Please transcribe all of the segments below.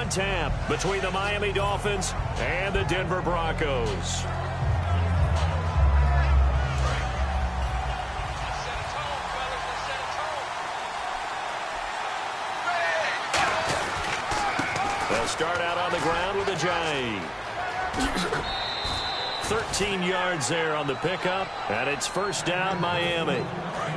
on tap between the Miami Dolphins and the Denver Broncos. They'll start out on the ground with a J. 13 yards there on the pickup, and it's first down Miami.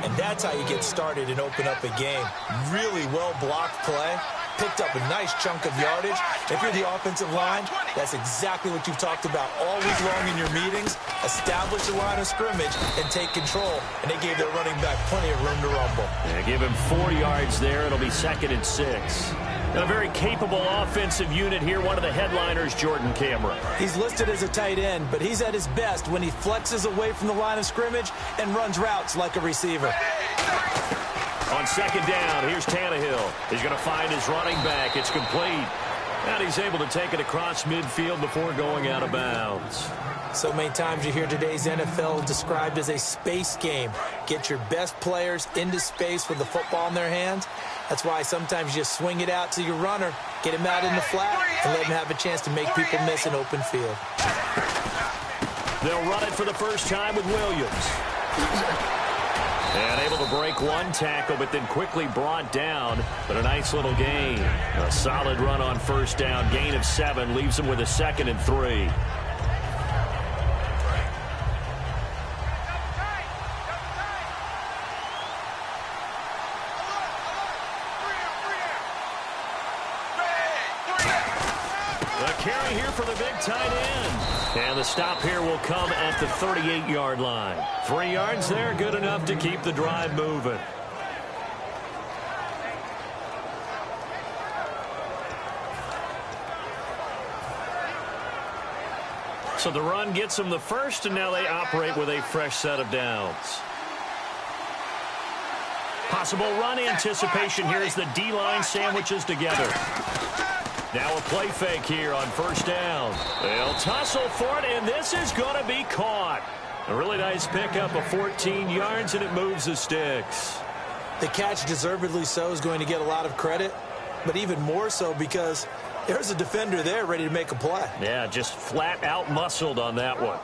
And that's how you get started and open up a game. Really well-blocked play. Picked up a nice chunk of yardage. If you're the offensive line, that's exactly what you've talked about all week long in your meetings. Establish the line of scrimmage and take control. And they gave their running back plenty of room to rumble. Yeah, give him 4 yards there. It'll be 2nd and 6. And a very capable offensive unit here. One of the headliners, Jordan Cameron. He's listed as a tight end, but he's at his best when he flexes away from the line of scrimmage and runs routes like a receiver. On 2nd down, here's Tannehill. He's going to find his running back. It's complete. And he's able to take it across midfield before going out of bounds. So many times you hear today's NFL described as a space game. Get your best players into space with the football in their hands. That's why sometimes you just swing it out to your runner, get him out in the flat, and let him have a chance to make people miss an open field. They'll run it for the first time with Williams. And able to break one tackle, but then quickly brought down. But a nice little gain. A solid run on first down. Gain of 7 leaves him with a 2nd and 3. Carry here for the big tight end. And the stop here will come at the 38-yard line. 3 yards there, good enough to keep the drive moving. So the run gets them the first, and now they operate with a fresh set of downs. Possible run anticipation here as the D-line sandwiches together. Now a play fake here on first down. They'll tussle for it, and this is going to be caught. A really nice pickup of 14 yards, and it moves the sticks. The catch, deservedly so, is going to get a lot of credit, but even more so because there's a defender there ready to make a play. Yeah, just flat out muscled on that one.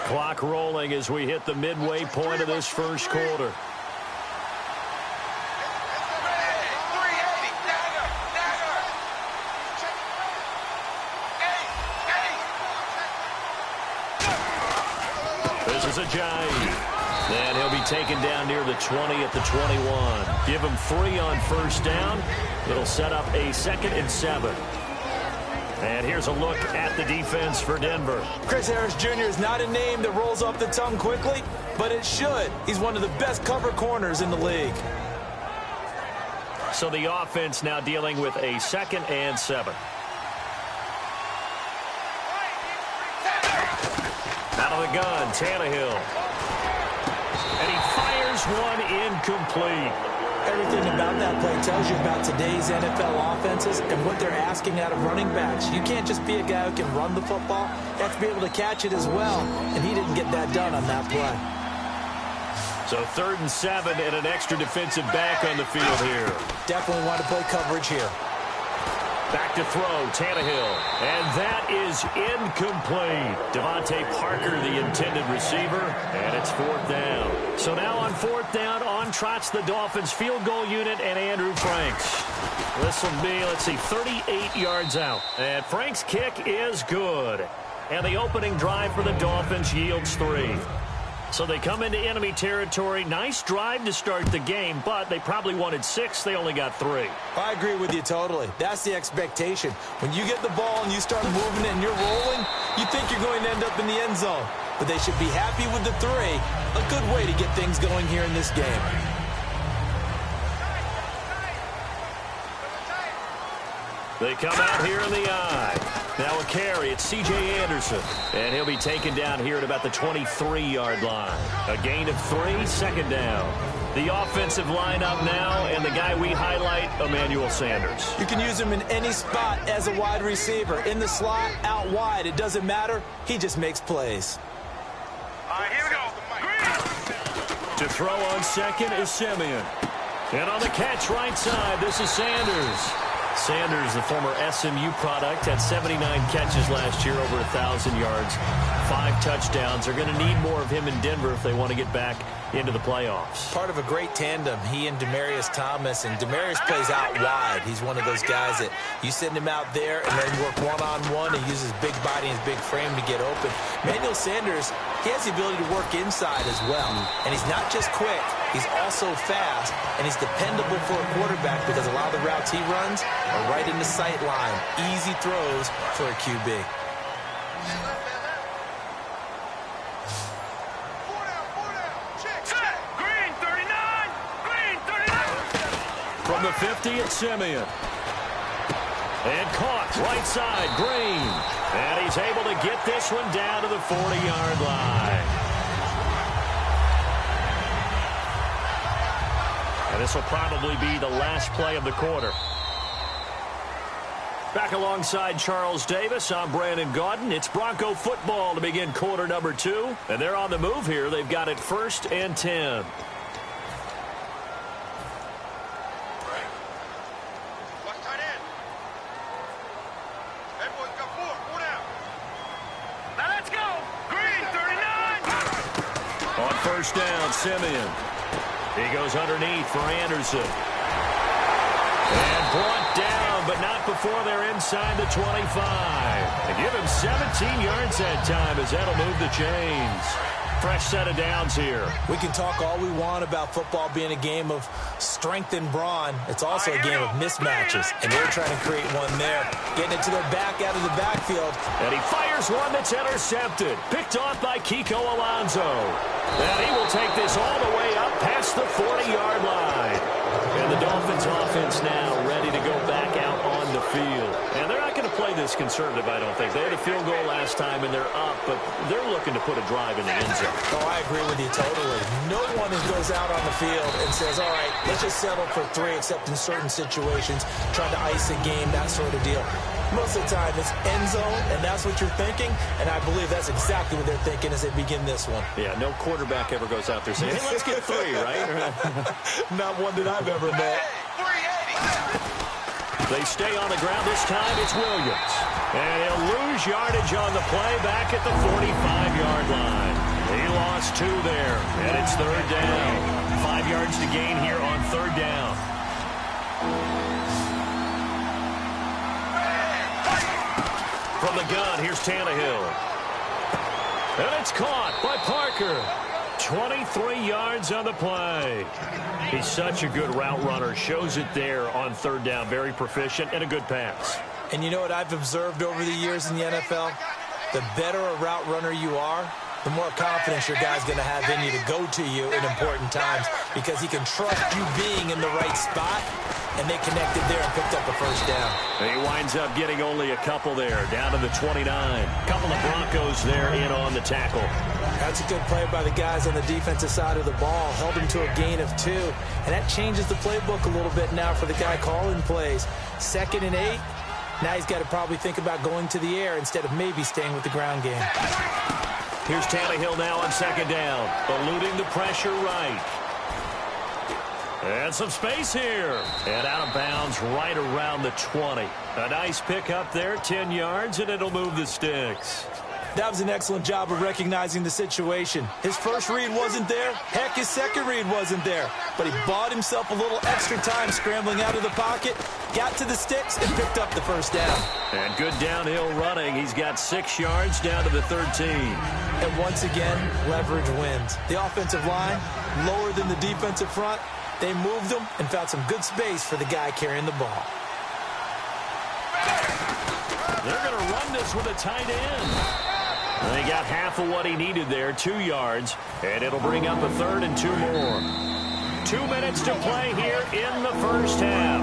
Clock rolling as we hit the midway point of this first quarter. This is a giant. And he'll be taken down near the 20 at the 21. Give him 3 on first down. It'll set up a 2nd and 7. And here's a look at the defense for Denver. Chris Harris Jr. is not a name that rolls off the tongue quickly, but it should. He's one of the best cover corners in the league. So the offense now dealing with a 2nd and 7. Out of the gun, Tannehill. And he fires one incomplete. Everything about that play tells you about today's NFL offenses and what they're asking out of running backs. You can't just be a guy who can run the football. You have to be able to catch it as well, and he didn't get that done on that play. So 3rd and 7 and an extra defensive back on the field here. Definitely want to play coverage here. Back to throw, Tannehill. And that is incomplete. Devontae Parker, the intended receiver, and it's 4th down. So now on 4th down, on trots the Dolphins field goal unit and Andrew Franks. This will be, let's see, 38 yards out. And Franks' kick is good. And the opening drive for the Dolphins yields 3. So they come into enemy territory. Nice drive to start the game, but they probably wanted 6. They only got 3. I agree with you totally. That's the expectation. When you get the ball and you start moving it and you're rolling, you think you're going to end up in the end zone. But they should be happy with the 3. A good way to get things going here in this game. They come out here in the eye. Now a carry. It's C.J. Anderson. And he'll be taken down here at about the 23-yard line. A gain of 3, 2nd down. The offensive lineup now, and the guy we highlight, Emmanuel Sanders. You can use him in any spot as a wide receiver. In the slot, out wide. It doesn't matter. He just makes plays. All right, here we go. To throw on 2nd is Simeon. And on the catch right side, this is Sanders. Sanders, the former SMU product, had 79 catches last year, over 1,000 yards, 5 touchdowns. They're going to need more of him in Denver if they want to get back into the playoffs. Part of a great tandem, he and Demaryius Thomas. And Demaryius plays out wide. He's one of those guys that you send him out there and then work one-on-one and uses big body and his big frame to get open. Emmanuel Sanders, he has the ability to work inside as well. And he's not just quick, he's also fast, and he's dependable for a quarterback because a lot of the routes he runs are right in the sight line. Easy throws for a QB. From the 50, it's Simeon. And caught right side, Green. And he's able to get this one down to the 40-yard line. And this will probably be the last play of the quarter. Back alongside Charles Davis, I'm Brandon Gaudin. It's Bronco football to begin quarter number 2. And they're on the move here. They've got it 1st and 10. First down, Simeon. He goes underneath for Anderson. And brought down, but not before they're inside the 25. They give him 17 yards that time as that'll move the chains. Fresh set of downs here. We can talk all we want about football being a game of strength and brawn. It's also a game of mismatches, and they're trying to create one there. Getting it to their back out of the backfield. And he fires one that's intercepted. Picked off by Kiko Alonso. And he will take this all the way up past the 40-yard line. And the Dolphins offense now ready to go back out on the field. And they're not going to play this conservative, I don't think. They had a field goal last time, and they're up, but they're looking to put a drive in the end zone. Oh, I agree with you totally. No one goes out on the field and says, all right, let's just settle for 3, except in certain situations, trying to ice a game, that sort of deal. Most of the time, it's end zone, and that's what you're thinking, and I believe that's exactly what they're thinking as they begin this one. Yeah, no quarterback ever goes out there saying, hey, let's get 3, right? Not one that I've ever met. They stay on the ground. This time it's Williams. And he'll lose yardage on the play back at the 45-yard line. He lost 2 there, and it's 3rd down. 5 yards to gain here on 3rd down. From the gun, here's Tannehill. And it's caught by Parker. 23 yards on the play. He's such a good route runner. Shows it there on 3rd down. Very proficient and a good pass. And you know what I've observed over the years in the NFL? The better a route runner you are, the more confidence your guy's going to have in you to go to you in important times because he can trust you being in the right spot, and they connected there and picked up a 1st down. And he winds up getting only a couple there, down to the 29. Couple of Broncos there in on the tackle. That's a good play by the guys on the defensive side of the ball. Held him to a gain of 2. And that changes the playbook a little bit now for the guy calling plays. 2nd and 8. Now he's got to probably think about going to the air instead of maybe staying with the ground game. Here's Tannehill now on 2nd down. Eluding the pressure right. And some space here. And out of bounds right around the 20. A nice pickup there, 10 yards, and it'll move the sticks. That was an excellent job of recognizing the situation. His first read wasn't there. Heck, his second read wasn't there. But he bought himself a little extra time scrambling out of the pocket, got to the sticks, and picked up the 1st down. And good downhill running. He's got 6 yards down to the 13. And once again, leverage wins. The offensive line, lower than the defensive front. They moved him and found some good space for the guy carrying the ball. They're going to run this with a tight end. They got half of what he needed there, 2 yards, and it'll bring up a 3rd and 2 more. 2 minutes to play here in the 1st half.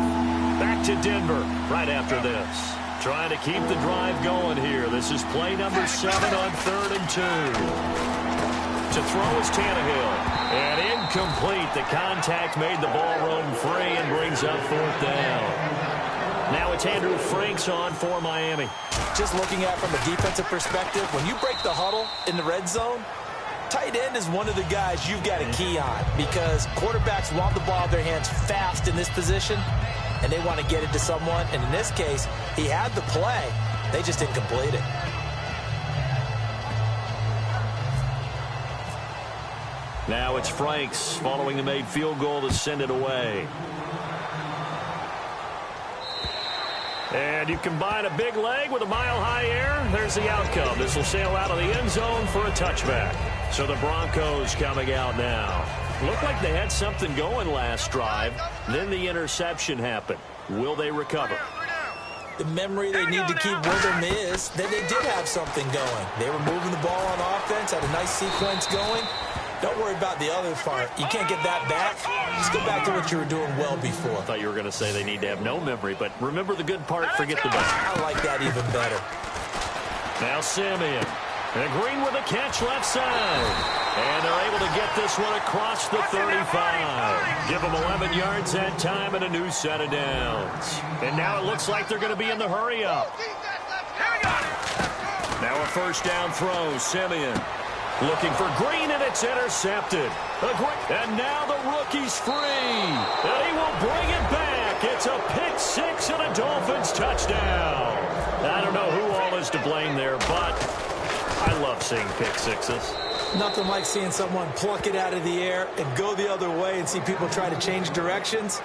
Back to Denver right after this. Trying to keep the drive going here. This is play number 7 on 3rd and 2. To throw is Tannehill. And incomplete. The contact made the ball roam free and brings up 4th down. Now it's Andrew Franks on for Miami. Just looking at it from a defensive perspective, when you break the huddle in the red zone, Tight end is one of the guys you've got a key on because quarterbacks want the ball in their hands fast in this position, and they want to get it to someone. And in this case, he had the play. They just didn't complete it. Now it's Franks following the made field goal to send it away. And you combine a big leg with a mile-high air, there's the outcome. This will sail out of the end zone for a touchback. So the Broncos coming out now. Looked like they had something going last drive. Then the interception happened. Will they recover? The memory they need to keep with them is that they did have something going. They were moving the ball on offense, had a nice sequence going. Don't worry about the other part. You can't get that back. Just go back to what you were doing well before. I thought you were going to say they need to have no memory, but remember the good part, forget the bad. I like that even better. Now Simeon. And Green with a catch left side. And they're able to get this one across the 35. Give them 11 yards that time and a new set of downs. And now it looks like they're going to be in the hurry-up. Now a first down throw, Simeon. Looking for Green, and it's intercepted. And now the rookie's free. And he will bring it back. It's a pick six and a Dolphins touchdown. I don't know who all is to blame there, but I love seeing pick sixes. Nothing like seeing someone pluck it out of the air and go the other way and see people try to change directions.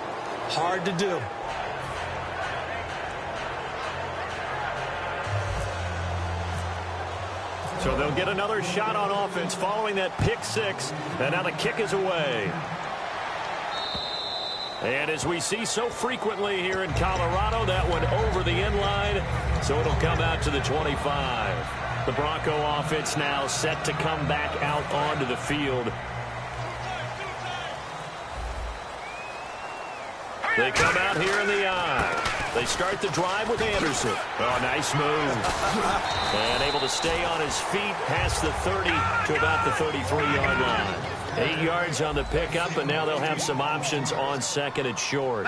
Hard to do. So they'll get another shot on offense following that pick six. And now the kick is away. And as we see so frequently here in Colorado, that one over the end line. So it'll come out to the 25. The Bronco offense now set to come back out onto the field. They come out here in the eye. They start the drive with Anderson. Oh, nice move. And able to stay on his feet past the 30 to about the 33-yard line. 8 yards on the pickup, and now they'll have some options on second and short.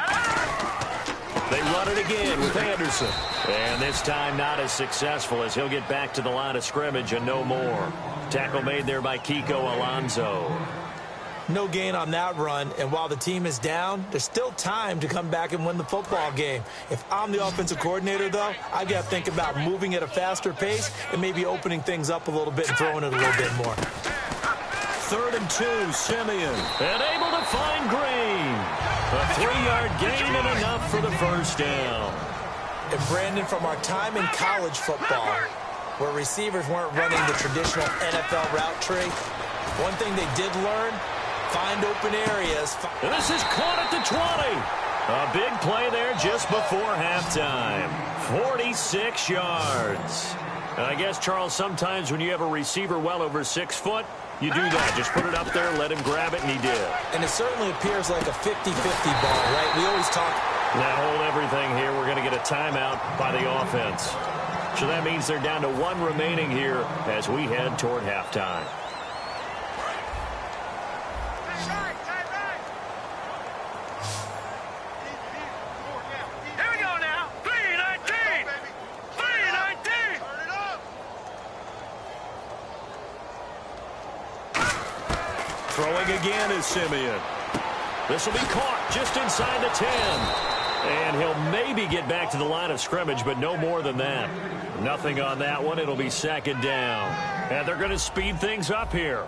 They run it again with Anderson. And this time not as successful as he'll get back to the line of scrimmage and no more. Tackle made there by Kiko Alonso. No gain on that run, and while the team is down, there's still time to come back and win the football game. If I'm the offensive coordinator, though, I've got to think about moving at a faster pace and maybe opening things up a little bit and throwing it a little bit more. 3rd and 2, Simeon. And able to find Green. A 3-yard gain and enough for the first down. And Brandon, from our time in college football, where receivers weren't running the traditional NFL route tree, one thing they did learn, find open areas. And this is caught at the 20. A big play there just before halftime. 46 yards. And I guess, Charles, sometimes when you have a receiver well over 6 foot, you do that. Just put it up there, let him grab it, and he did. And it certainly appears like a 50-50 ball, right? We always talk. Now hold everything here. We're going to get a timeout by the offense. So that means they're down to 1 remaining here as we head toward halftime. Throwing again is Simeon. This will be caught just inside the 10. And he'll maybe get back to the line of scrimmage, but no more than that. Nothing on that one. It'll be 2nd down. And they're going to speed things up here.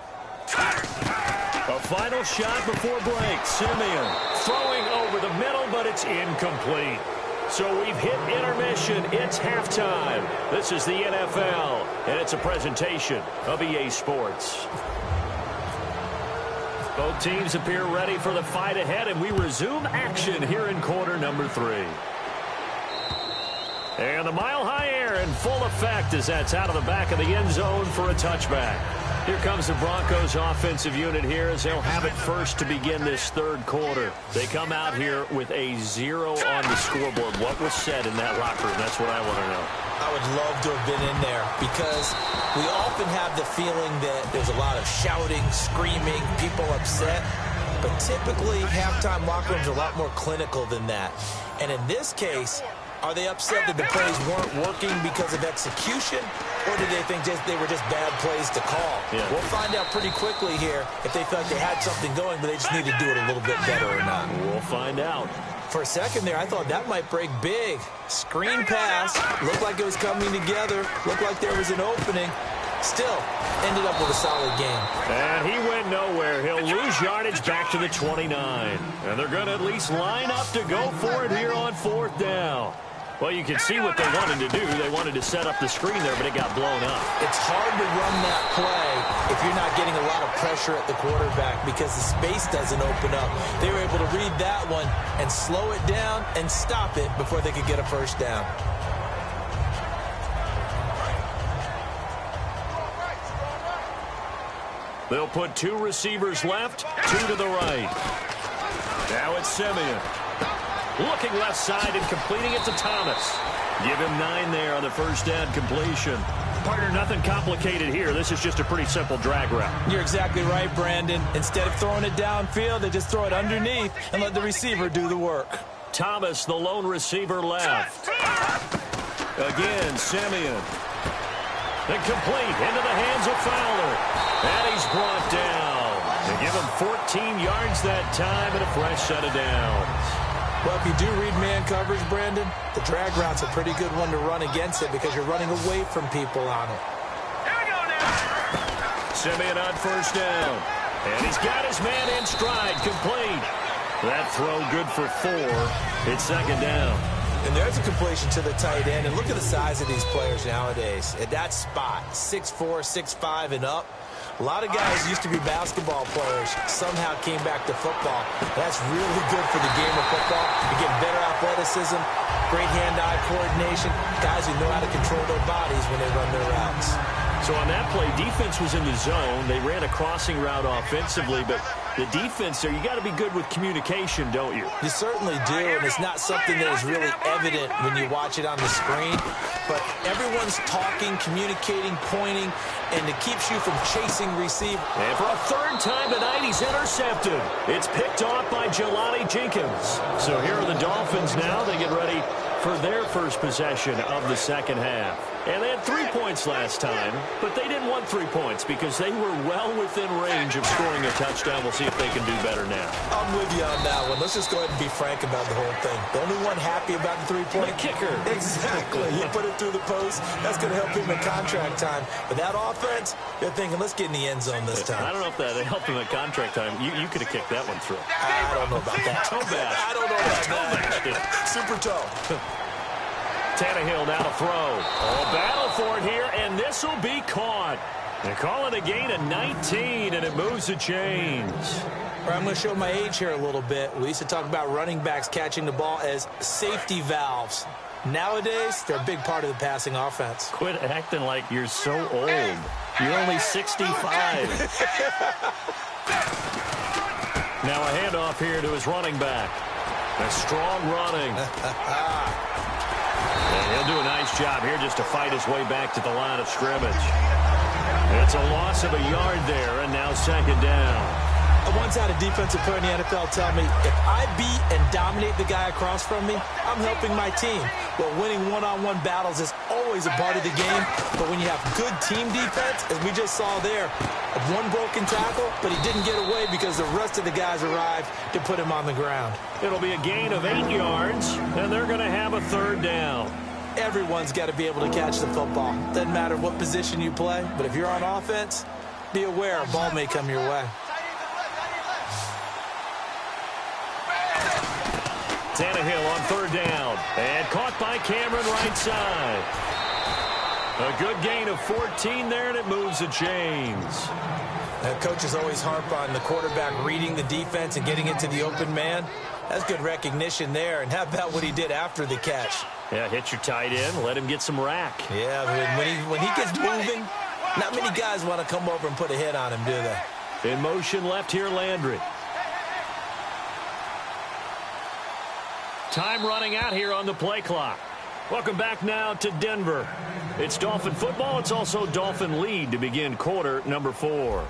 A final shot before break. Simeon throwing over the middle, but it's incomplete. So we've hit intermission. It's halftime. This is the NFL, and it's a presentation of EA Sports. Both teams appear ready for the fight ahead, and we resume action here in quarter number 3. And the mile-high air in full effect as that's out of the back of the end zone for a touchback. Here comes the Broncos offensive unit here as they'll have it first to begin this 3rd quarter. They come out here with a 0 on the scoreboard. What was said in that locker room? That's what I want to know. I would love to have been in there because we often have the feeling that there's a lot of shouting, screaming, people upset. But typically, halftime locker rooms are a lot more clinical than that. And in this case, Are they upset that the plays weren't working because of execution, or did they think they were just bad plays to call? Yeah. We'll find out pretty quickly here if they felt they had something going, but they just need to do it a little bit better or not. We'll find out. For a second there, I thought that might break big. Screen pass. Looked like it was coming together. Looked like there was an opening. Still, ended up with a solid game. And he went nowhere. He'll lose yardage back to the 29. And they're going to at least line up to go for it here on 4th down. Well, you can see what they wanted to do. They wanted to set up the screen there, but it got blown up. It's hard to run that play if you're not getting a lot of pressure at the quarterback because the space doesn't open up. They were able to read that one and slow it down and stop it before they could get a first down. They'll put 2 receivers left, 2 to the right. Now it's Simeon. Looking left side and completing it to Thomas. Give him 9 there on the first down completion. Partner, nothing complicated here. This is just a pretty simple drag route. You're exactly right, Brandon. Instead of throwing it downfield, they just throw it underneath and let the receiver do the work. Thomas, the lone receiver left. Again, Simeon. Then complete into the hands of Fowler. And he's brought down. They give him 14 yards that time and a fresh set of downs. Well, if you do read man coverage, Brandon, the drag route's a pretty good one to run against it because you're running away from people on it. Here we go now. Simeon on first down. And he's got his man in stride, complete. That throw good for 4. It's second down. And there's a completion to the tight end. And look at the size of these players nowadays. At that spot, 6'4", 6'5", and up. A lot of guys used to be basketball players, somehow came back to football. That's really good for the game of football. You get better athleticism, great hand-eye coordination, guys who know how to control their bodies when they run their routes. So on that play, defense was in the zone. They ran a crossing route offensively, but the defense there, you got to be good with communication, don't you? You certainly do, and it's not something that is really evident when you watch it on the screen. But everyone's talking, communicating, pointing, and it keeps you from chasing receiver. And for a 3rd time tonight, he's intercepted. It's picked off by Jelani Jenkins. So here are the Dolphins now. They get ready for their first possession of the second half. And they had 3 points last time, but they didn't want 3 points because they were well within range of scoring a touchdown. We'll see if they can do better now. I'm with you on that one. Let's just go ahead and be frank about the whole thing. The only one happy about the 3-point? The kicker. Exactly. You put it through the post. That's going to help him in contract time. But that offense, they're thinking, let's get in the end zone this time. I don't know if that helped him at contract time. You could have kicked that one through. I don't know about that. Toe bash. I don't know about that. Super toe. Tannehill now to throw. Oh, battle for it here, and this will be caught. They call it a gain of 19, and it moves the chains. All right, I'm going to show my age here a little bit. We used to talk about running backs catching the ball as safety valves. Nowadays, they're a big part of the passing offense. Quit acting like you're so old. You're only 65. Now a handoff here to his running back. A strong running. And he'll do a nice job here just to fight his way back to the line of scrimmage. It's a loss of a yard there, and now second down. I once had a defensive player in the NFL tell me, if I beat and dominate the guy across from me, I'm helping my team. Well, winning one-on-one battles is always a part of the game, but when you have good team defense, as we just saw there, one broken tackle, but he didn't get away because the rest of the guys arrived to put him on the ground. It'll be a gain of 8 yards, and they're going to have a third down. Everyone's got to be able to catch the football. Doesn't matter what position you play, but if you're on offense, be aware a ball may come your way. Tannehill on third down, and caught by Cameron right side. A good gain of 14 there, and it moves the chains. Coaches always harp on the quarterback reading the defense and getting into the open man. That's good recognition there. And how about what he did after the catch? Yeah, hit your tight end, let him get some rack. Yeah, when he gets moving, not many guys want to come over and put a hit on him, do they? In motion left here, Landry. Time running out here on the play clock. Welcome back now to Denver. It's Dolphin football. It's also Dolphin lead to begin quarter number 4.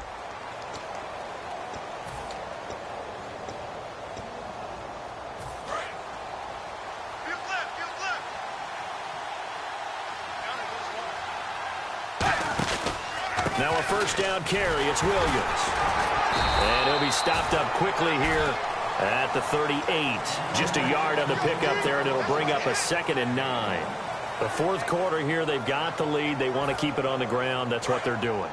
Now a first down carry. It's Williams. And he'll be stopped up quickly here at the 38. Just a yard on the pickup there, and it'll bring up a 2nd and 9. The fourth quarter here, they've got the lead. They want to keep it on the ground. That's what they're doing.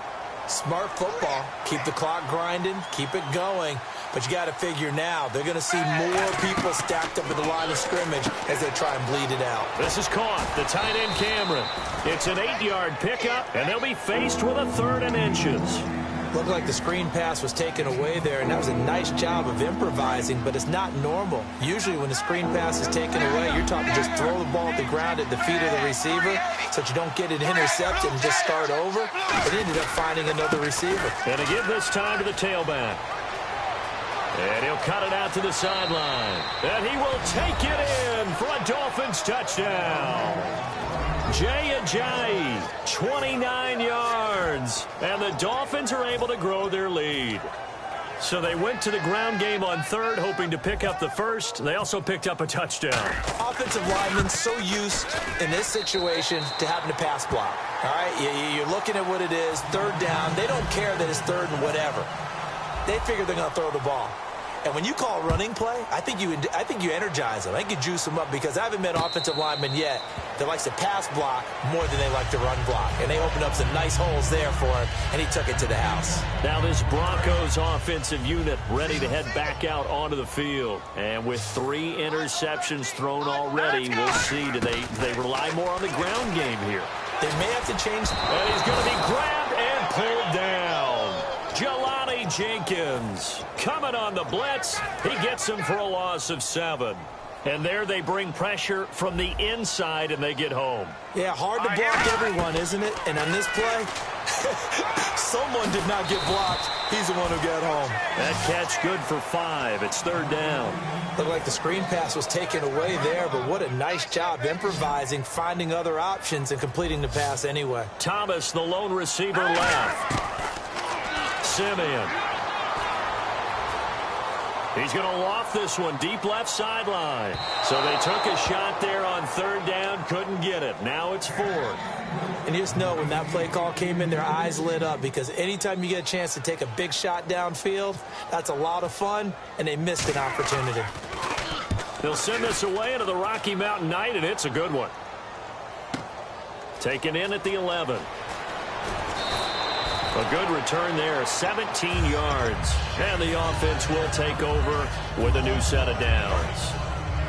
Smart football. Keep the clock grinding. Keep it going. But you got to figure now, they're going to see more people stacked up at the line of scrimmage as they try and bleed it out. This is caught. The tight end, Cameron. It's an 8-yard pickup, and they'll be faced with a 3rd and inches. Looked like the screen pass was taken away there, and that was a nice job of improvising, but it's not normal. Usually when the screen pass is taken away, you're taught to just throw the ball at the ground at the feet of the receiver so that you don't get it intercepted and just start over. It ended up finding another receiver. And to give this time to the tailback. And he'll cut it out to the sideline. And he will take it in for a Dolphins touchdown. Jay Ajayi, 29 yards. And the Dolphins are able to grow their lead. So they went to the ground game on 3rd, hoping to pick up the first. They also picked up a touchdown. Offensive linemen so used in this situation to having to pass block. All right, you're looking at what it is, 3rd down. They don't care that it's 3rd and whatever. They figure they're going to throw the ball. And when you call a running play, I think you energize them. I think you juice them up because I haven't met offensive linemen yet that likes to pass block more than they like to run block. And they opened up some nice holes there for him, and he took it to the house. Now this Broncos offensive unit ready to head back out onto the field. And with 3 interceptions thrown already, we'll see. Do they rely more on the ground game here? They may have to change. And he's going to be grabbed and pulled down. Jelani Jenkins coming on the blitz. He gets him for a loss of 7. And there they bring pressure from the inside, and they get home. Yeah, hard to block everyone, isn't it? And on this play, someone did not get blocked. He's the one who got home. That catch good for 5. It's 3rd down. Looked like the screen pass was taken away there, but what a nice job improvising, finding other options, and completing the pass anyway. Thomas, the lone receiver, left. Simeon. He's going to loft this one deep left sideline. So they took a shot there on 3rd down, couldn't get it. Now it's 4th. And you just know when that play call came in, their eyes lit up because anytime you get a chance to take a big shot downfield, that's a lot of fun, and they missed an opportunity. They'll send this away into the Rocky Mountain Night, and it's a good one. Taken in at the 11. A good return there, 17 yards. And the offense will take over with a new set of downs.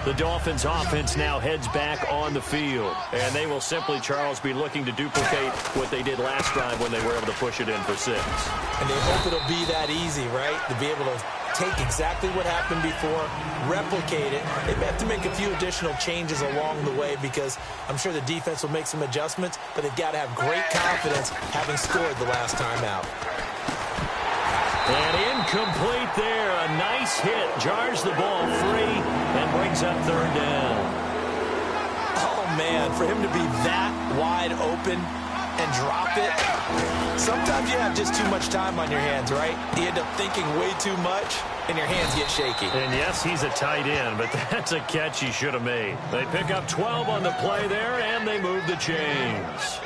The Dolphins offense now heads back on the field. And they will simply, Charles, be looking to duplicate what they did last drive when they were able to push it in for 6. And they hope it'll be that easy, right? To be able to take exactly what happened before, replicate it. They may have to make a few additional changes along the way because I'm sure the defense will make some adjustments, but they've got to have great confidence having scored the last time out. And incomplete there. A nice hit. Jars the ball free and brings up 3rd down. Oh, man, for him to be that wide open and drop it. Sometimes you have just too much time on your hands, right? You end up thinking way too much, and your hands get shaky. And yes, he's a tight end, but that's a catch he should have made. They pick up 12 on the play there, and they move the chains.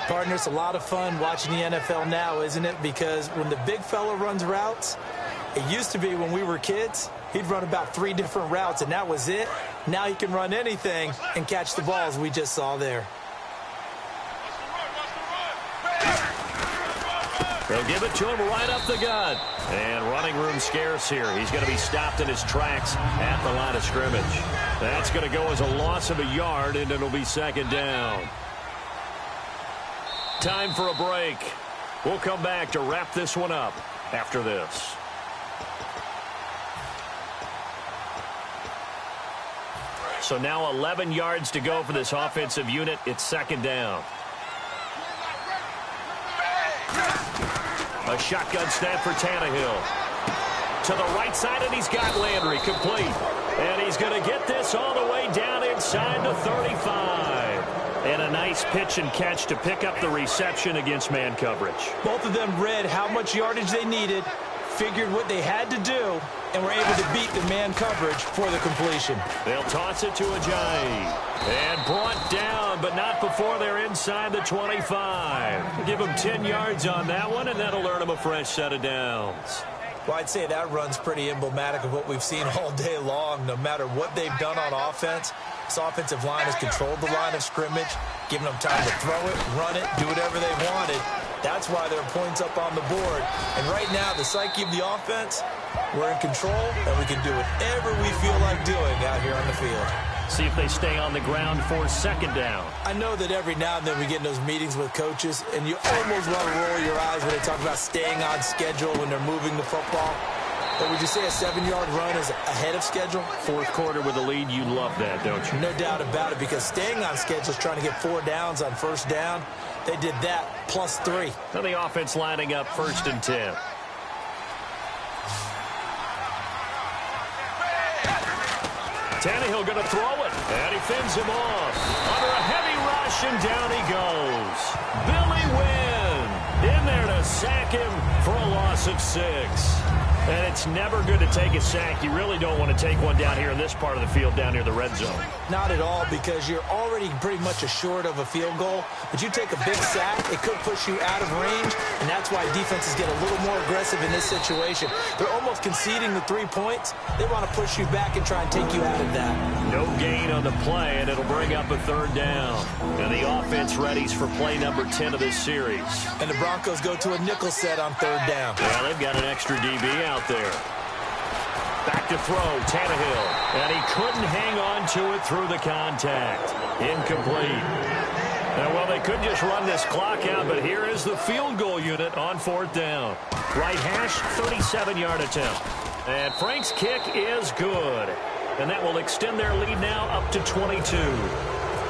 Partner, it's a lot of fun watching the NFL now, isn't it? Because when the big fella runs routes, it used to be when we were kids, he'd run about 3 different routes, and that was it. Now he can run anything and catch the balls we just saw there. They'll give it to him right up the gut. And running room scarce here. He's going to be stopped in his tracks at the line of scrimmage. That's going to go as a loss of a yard, and it'll be 2nd down. Time for a break. We'll come back to wrap this one up after this. So now 11 yards to go for this offensive unit. It's 2nd down. A shotgun snap for Tannehill. To the right side, and he's got Landry complete. And he's going to get this all the way down inside the 35. And a nice pitch and catch to pick up the reception against man coverage. Both of them read how much yardage they needed, figured what they had to do, and were able to beat the man coverage for the completion. They'll toss it to Ajayi. And brought down, but but not before they're inside the 25. Give them 10 yards on that one, and that'll earn them a fresh set of downs. Well, I'd say that run's pretty emblematic of what we've seen all day long. No matter what they've done on offense, this offensive line has controlled the line of scrimmage, giving them time to throw it, run it, do whatever they wanted. That's why there are points up on the board. And right now, the psyche of the offense, we're in control, and we can do whatever we feel like doing out here on the field. See if they stay on the ground for second down. I know that every now and then we get in those meetings with coaches, and you almost want to roll your eyes when they talk about staying on schedule when they're moving the football. But would you say a 7-yard run is ahead of schedule? Fourth quarter with a lead, you love that, don't you? No doubt about it, because staying on schedule is trying to get 4 downs on first down. They did that plus 3. Now the offense lining up 1st and 10. Tannehill going to throw it, and he fends him off. Under a heavy rush, and down he goes. Billy Wynn in there to sack him for a loss of 6. And it's never good to take a sack. You really don't want to take one down here in this part of the field, down near the red zone. Not at all, because you're already pretty much assured of a field goal. But you take a big sack, it could push you out of range, and that's why defenses get a little more aggressive in this situation. They're almost conceding the 3 points. They want to push you back and try and take you out of that. No gain on the play, and it'll bring up a 3rd down. And the offense readies for play number 10 of this series. And the Broncos go to a nickel set on 3rd down. Yeah, they've got an extra DB out there. Back to throw, Tannehill. And he couldn't hang on to it through the contact. Incomplete. Now, well, they could just run this clock out, but here is the field goal unit on 4th down. Right hash, 37-yard attempt. And Frank's kick is good. And that will extend their lead now up to 22.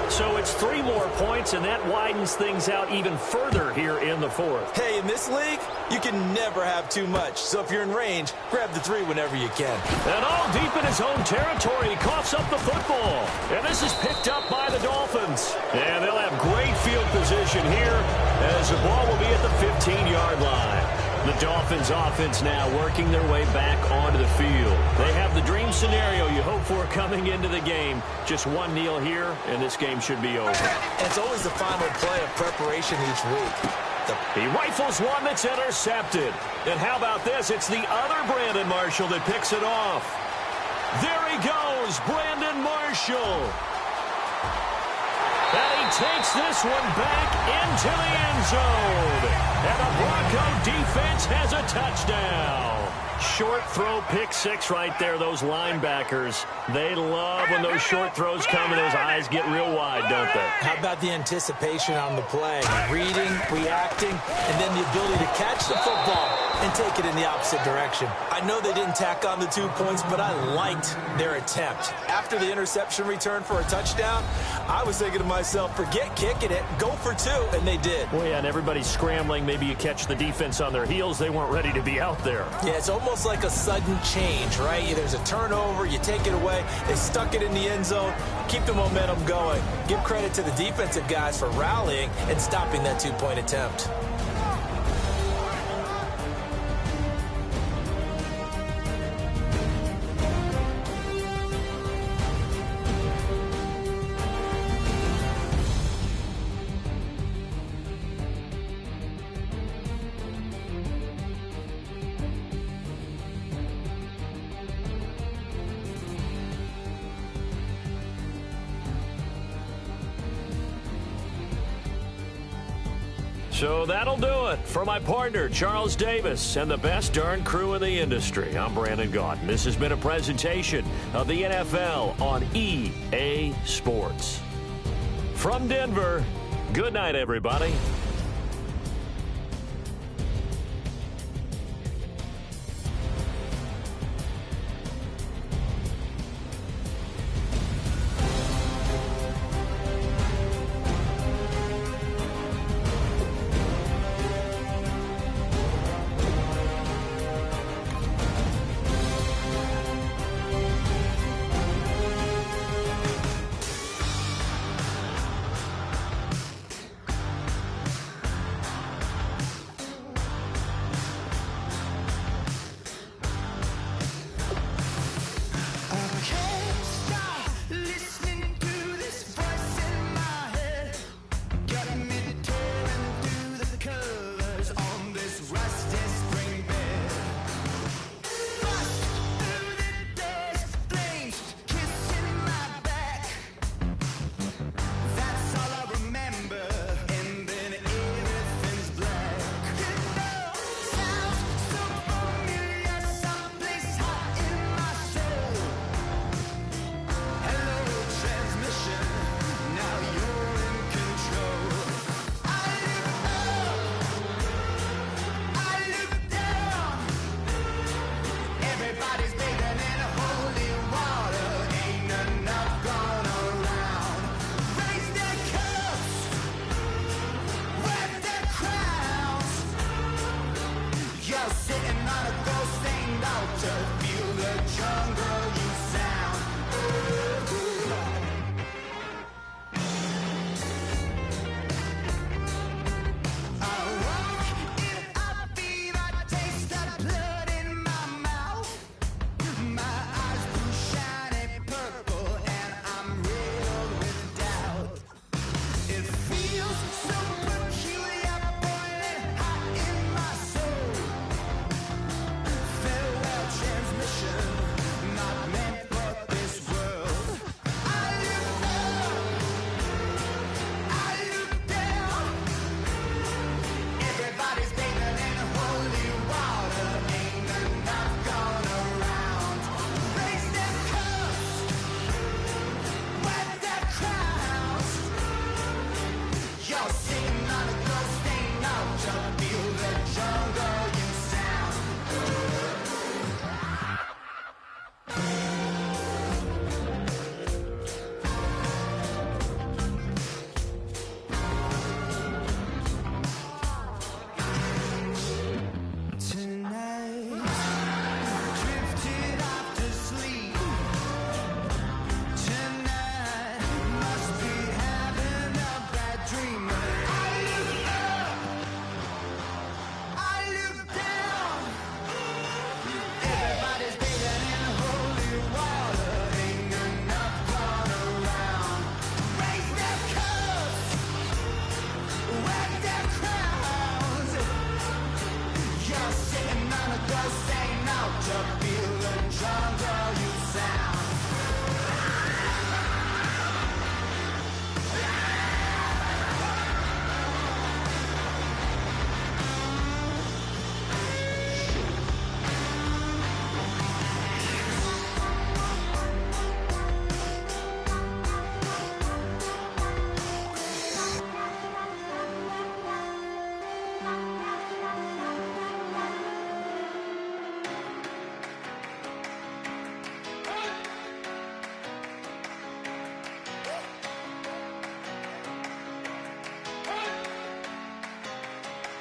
So it's 3 more points, and that widens things out even further here in the 4th. Hey, in this league, you can never have too much. So if you're in range, grab the 3 whenever you can. And all deep in his own territory, he coughs up the football. And this is picked up by the Dolphins. And they'll have great field position here as the ball will be at the 15-yard line. The Dolphins offense now working their way back onto the field. They have the dream scenario you hope for coming into the game. Just one kneel here, and this game should be over. And it's always the final play of preparation each week. He rifles one that's intercepted. And how about this? It's the other Brandon Marshall that picks it off. There he goes, Brandon Marshall. And he takes this one back into the end zone. And the Bronco defense has a touchdown. Short throw, pick 6 right there. Those linebackers, they love when those short throws come and those eyes get real wide, don't they? How about the anticipation on the play? Reading, reacting, and then the ability to catch the football and take it in the opposite direction. I know they didn't tack on the 2 points, but I liked their attempt. After the interception return for a touchdown, I was thinking to myself, forget kicking it, go for 2, and they did. Well, yeah, and everybody's scrambling. Maybe you catch the defense on their heels. They weren't ready to be out there. Yeah, it's almost like a sudden change, right? There's a turnover, you take it away, they stuck it in the end zone, keep the momentum going. Give credit to the defensive guys for rallying and stopping that 2-point attempt. So that'll do it for my partner, Charles Davis, and the best darn crew in the industry. I'm Brandon Gaudin. This has been a presentation of the NFL on EA Sports. From Denver, good night, everybody.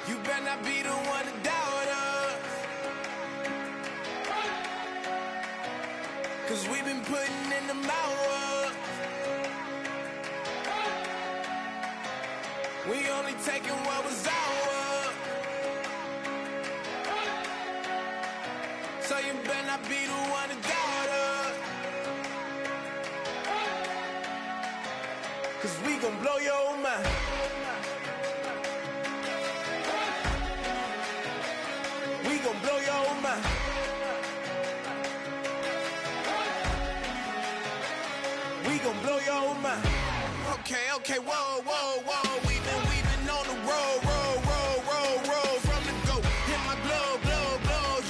You better not be the one to doubt us. 'Cause we've been putting in the hours. We only taking what was ours. So you better not be the one to doubt us. 'Cause we gon' blow your mind. We gon' blow your mind. We gon' blow your mind. Okay, whoa. We've been on the road from the go. Hit my glow.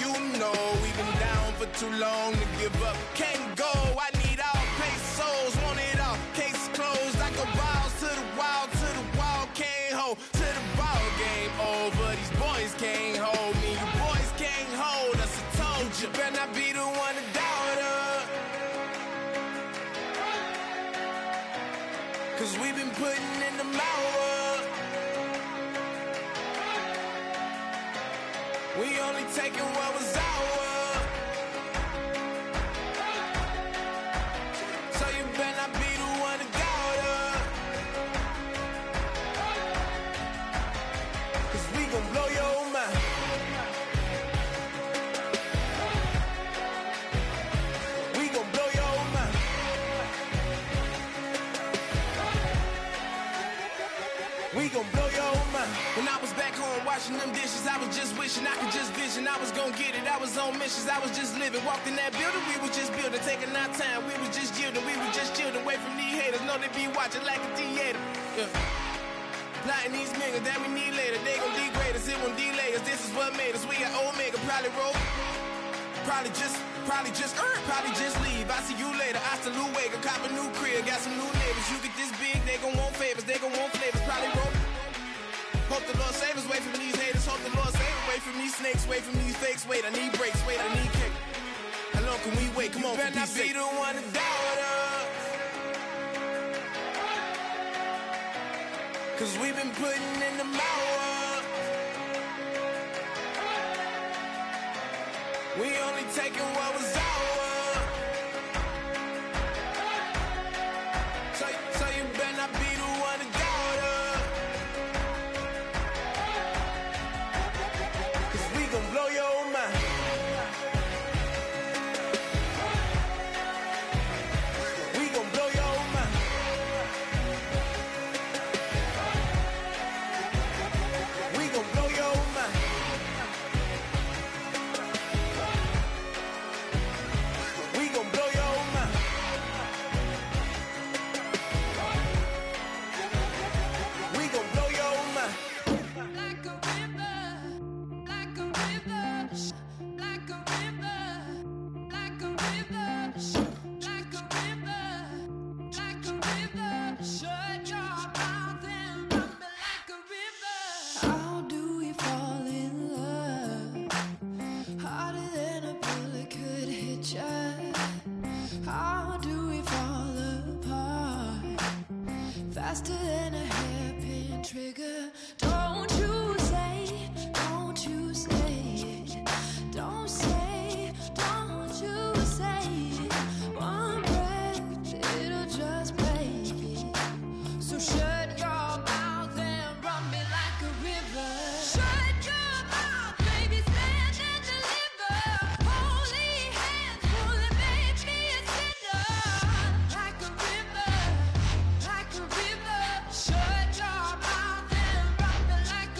You know we've been down for too long to give up. Can't go. I need all pesos, want it all. Case closed like a balls to the wall, can't hold. To the ball game over. These boys can't hold me. You boys can't hold us. I told you. Better not be the one to doubt us. 'Cause we've been putting in the hours. We only taking what was ours. So you better not be the one to doubt us. 'Cause we gon' blow your mind. We gon' blow your mind. We gon' blow your mind. When I was back home washing them dishes, I was just wishing I could just vision. I was gon' get it, I was on missions, I was just living. Walked in that building, we was just building, taking our time. We was just yielding, we was just chilling. Away from these haters, know they be watching like a theater. Yeah. Plotting these niggas that we need later. They gon' degrade us, it won't delay us. This is what made us. We got Omega, probably roll. Probably just leave. I see you later. I salute Wake, cop a new crib, got some new neighbors. You get this big, they gon' want favors, they gon' want flavors. Probably roll. Hope the Lord save us, wait from these haters. Hope the Lord save us, wait from these snakes, wait from these fakes. Wait, I need breaks, wait, I need kick. How long can we wait? Come on, better not be the one to doubt us. 'Cause we've been putting in the hours. We only taking what was ours. So you better not be the one to doubt us. 'Cause we gon' blow your mind. We gon' blow your mind. We gon' blow your mind. We gon' blow your mind. We gon' blow your mind. Like a river, like a river, like a river, like a river, like a river, like a river. Shut your mouth and run me like a river. How do we fall in love? Harder than a bullet could hit ya. How do we fall apart? Faster than a hairpin trigger. Don't you say, don't you say it. Don't say, don't you say it. One breath, it'll just break it. So shut your mouth and run me like a river. Shut your mouth, baby, stand and deliver. Holy hands, pulling, make me a sinner. Like a river, like a river. Shut your mouth and run me like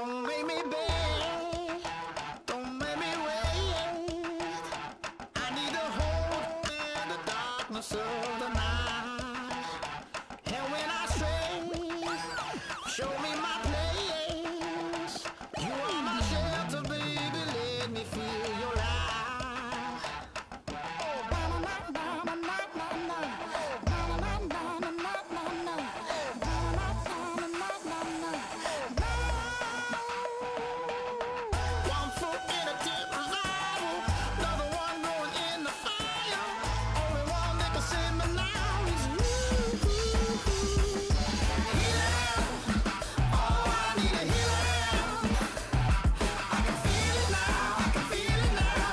Don't make me beg, don't make me wait. I need a hold in the darkness of the night. And when I stray, show me my place. You are my shelter, baby, let me feel your light. One foot in a deep revival, another one going in the fire. Only one that can save me now is you. Healing, oh, I need a healing. I can feel it now, I can feel it now.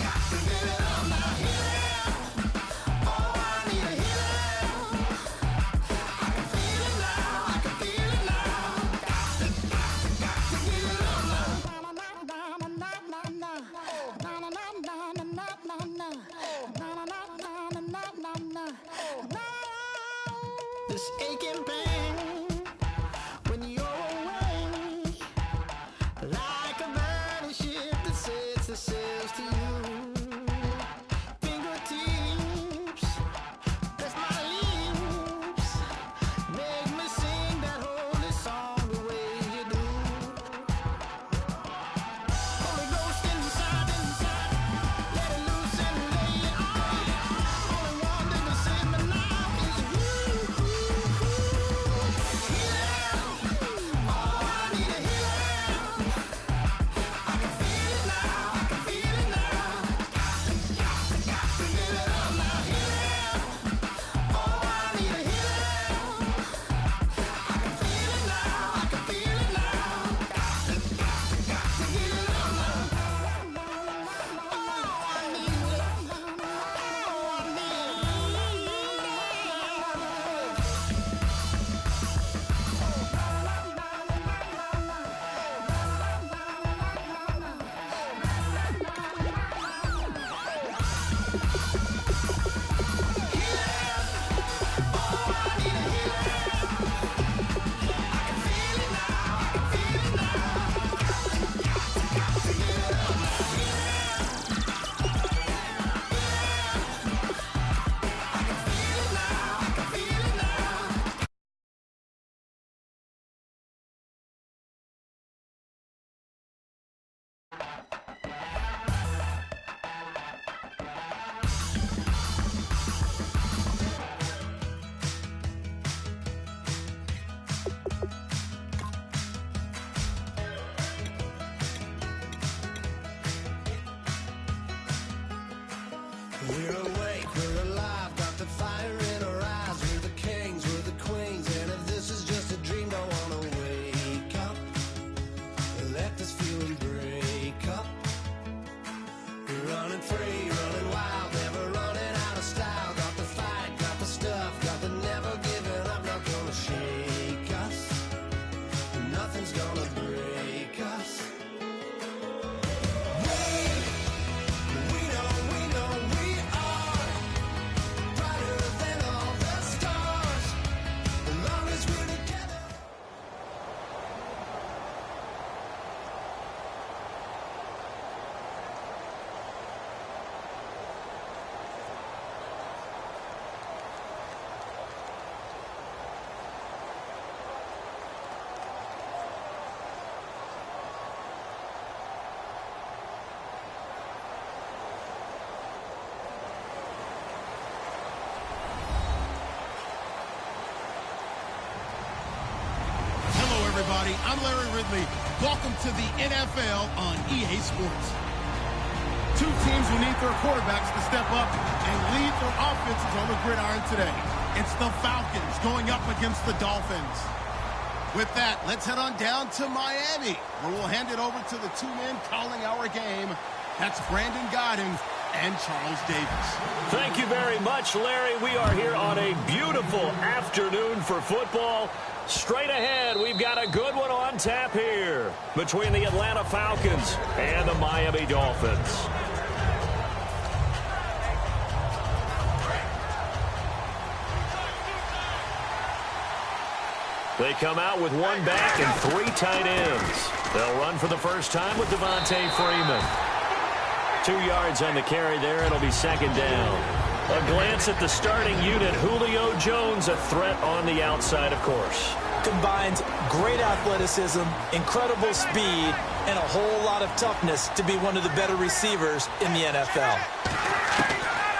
Got to give it up now. Healing, oh, I need a healing. I can feel it now, I can feel it now. This aching pain when you're away, like a burning ship that sets its sails to you. Fingertips, that's my lips, make me sing that holy song the way you do. Holy Ghost inside, let it loose and lay it on. Only one that can save me now is you. Healing, oh, I need a healing. I can feel it now, I can feel it now. Got to give it up now. Healing, oh, I need a healing. I can feel it now, I can feel it now. Got to give it up now. Oh, I need it. Oh, I need We're awake, we're alive, got the fire in our eyes. We're the kings, we're the queens, and if this is just a dream, don't wanna wake up. Let this feeling break up. We're running free, running wild, never running out of style. Got the fight, got the stuff, got the never giving up. Not gonna shake us, nothing's gonna break us. We know we are brighter than all the stars. As long as we're together. Hello, everybody. I'm Larry Ridley. Welcome to the NFL on EA Sports. Two teams who need their quarterbacks to step up and lead their offenses on the gridiron today. It's the Falcons going up against the Dolphins. With that, let's head on down to Miami, where we'll hand it over to the two men calling our game. That's Brandon Godden and Charles Davis. Thank you very much, Larry. We are here on a beautiful afternoon for football. Straight ahead, we've got a good one on tap here between the Atlanta Falcons and the Miami Dolphins. They come out with one back and 3 tight ends. They'll run for the first time with Devontae Freeman. 2 yards on the carry there. It'll be second down. A glance at the starting unit. Julio Jones, a threat on the outside, of course. Combines great athleticism, incredible speed, and a whole lot of toughness to be one of the better receivers in the NFL.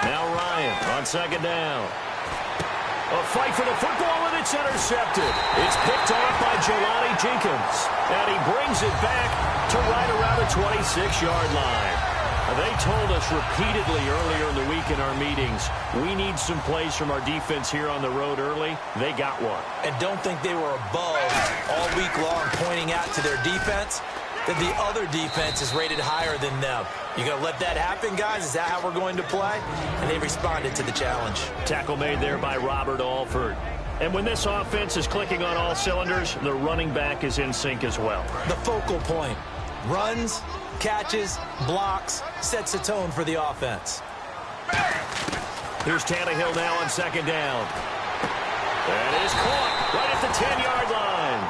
Now Ryan on second down. A fight for the football, and it's intercepted. It's picked off by Jelani Jenkins, and he brings it back to right around the 26-yard line. They told us repeatedly earlier in the week in our meetings, we need some plays from our defense here on the road early. They got one. And don't think they were above all week long pointing out to their defense that the other defense is rated higher than them. You going to let that happen, guys? Is that how we're going to play? And they responded to the challenge. Tackle made there by Robert Alford. And when this offense is clicking on all cylinders, the running back is in sync as well. The focal point. Runs, catches, blocks, sets a tone for the offense. Here's Tannehill now on second down. That is caught right at the 10-yard line.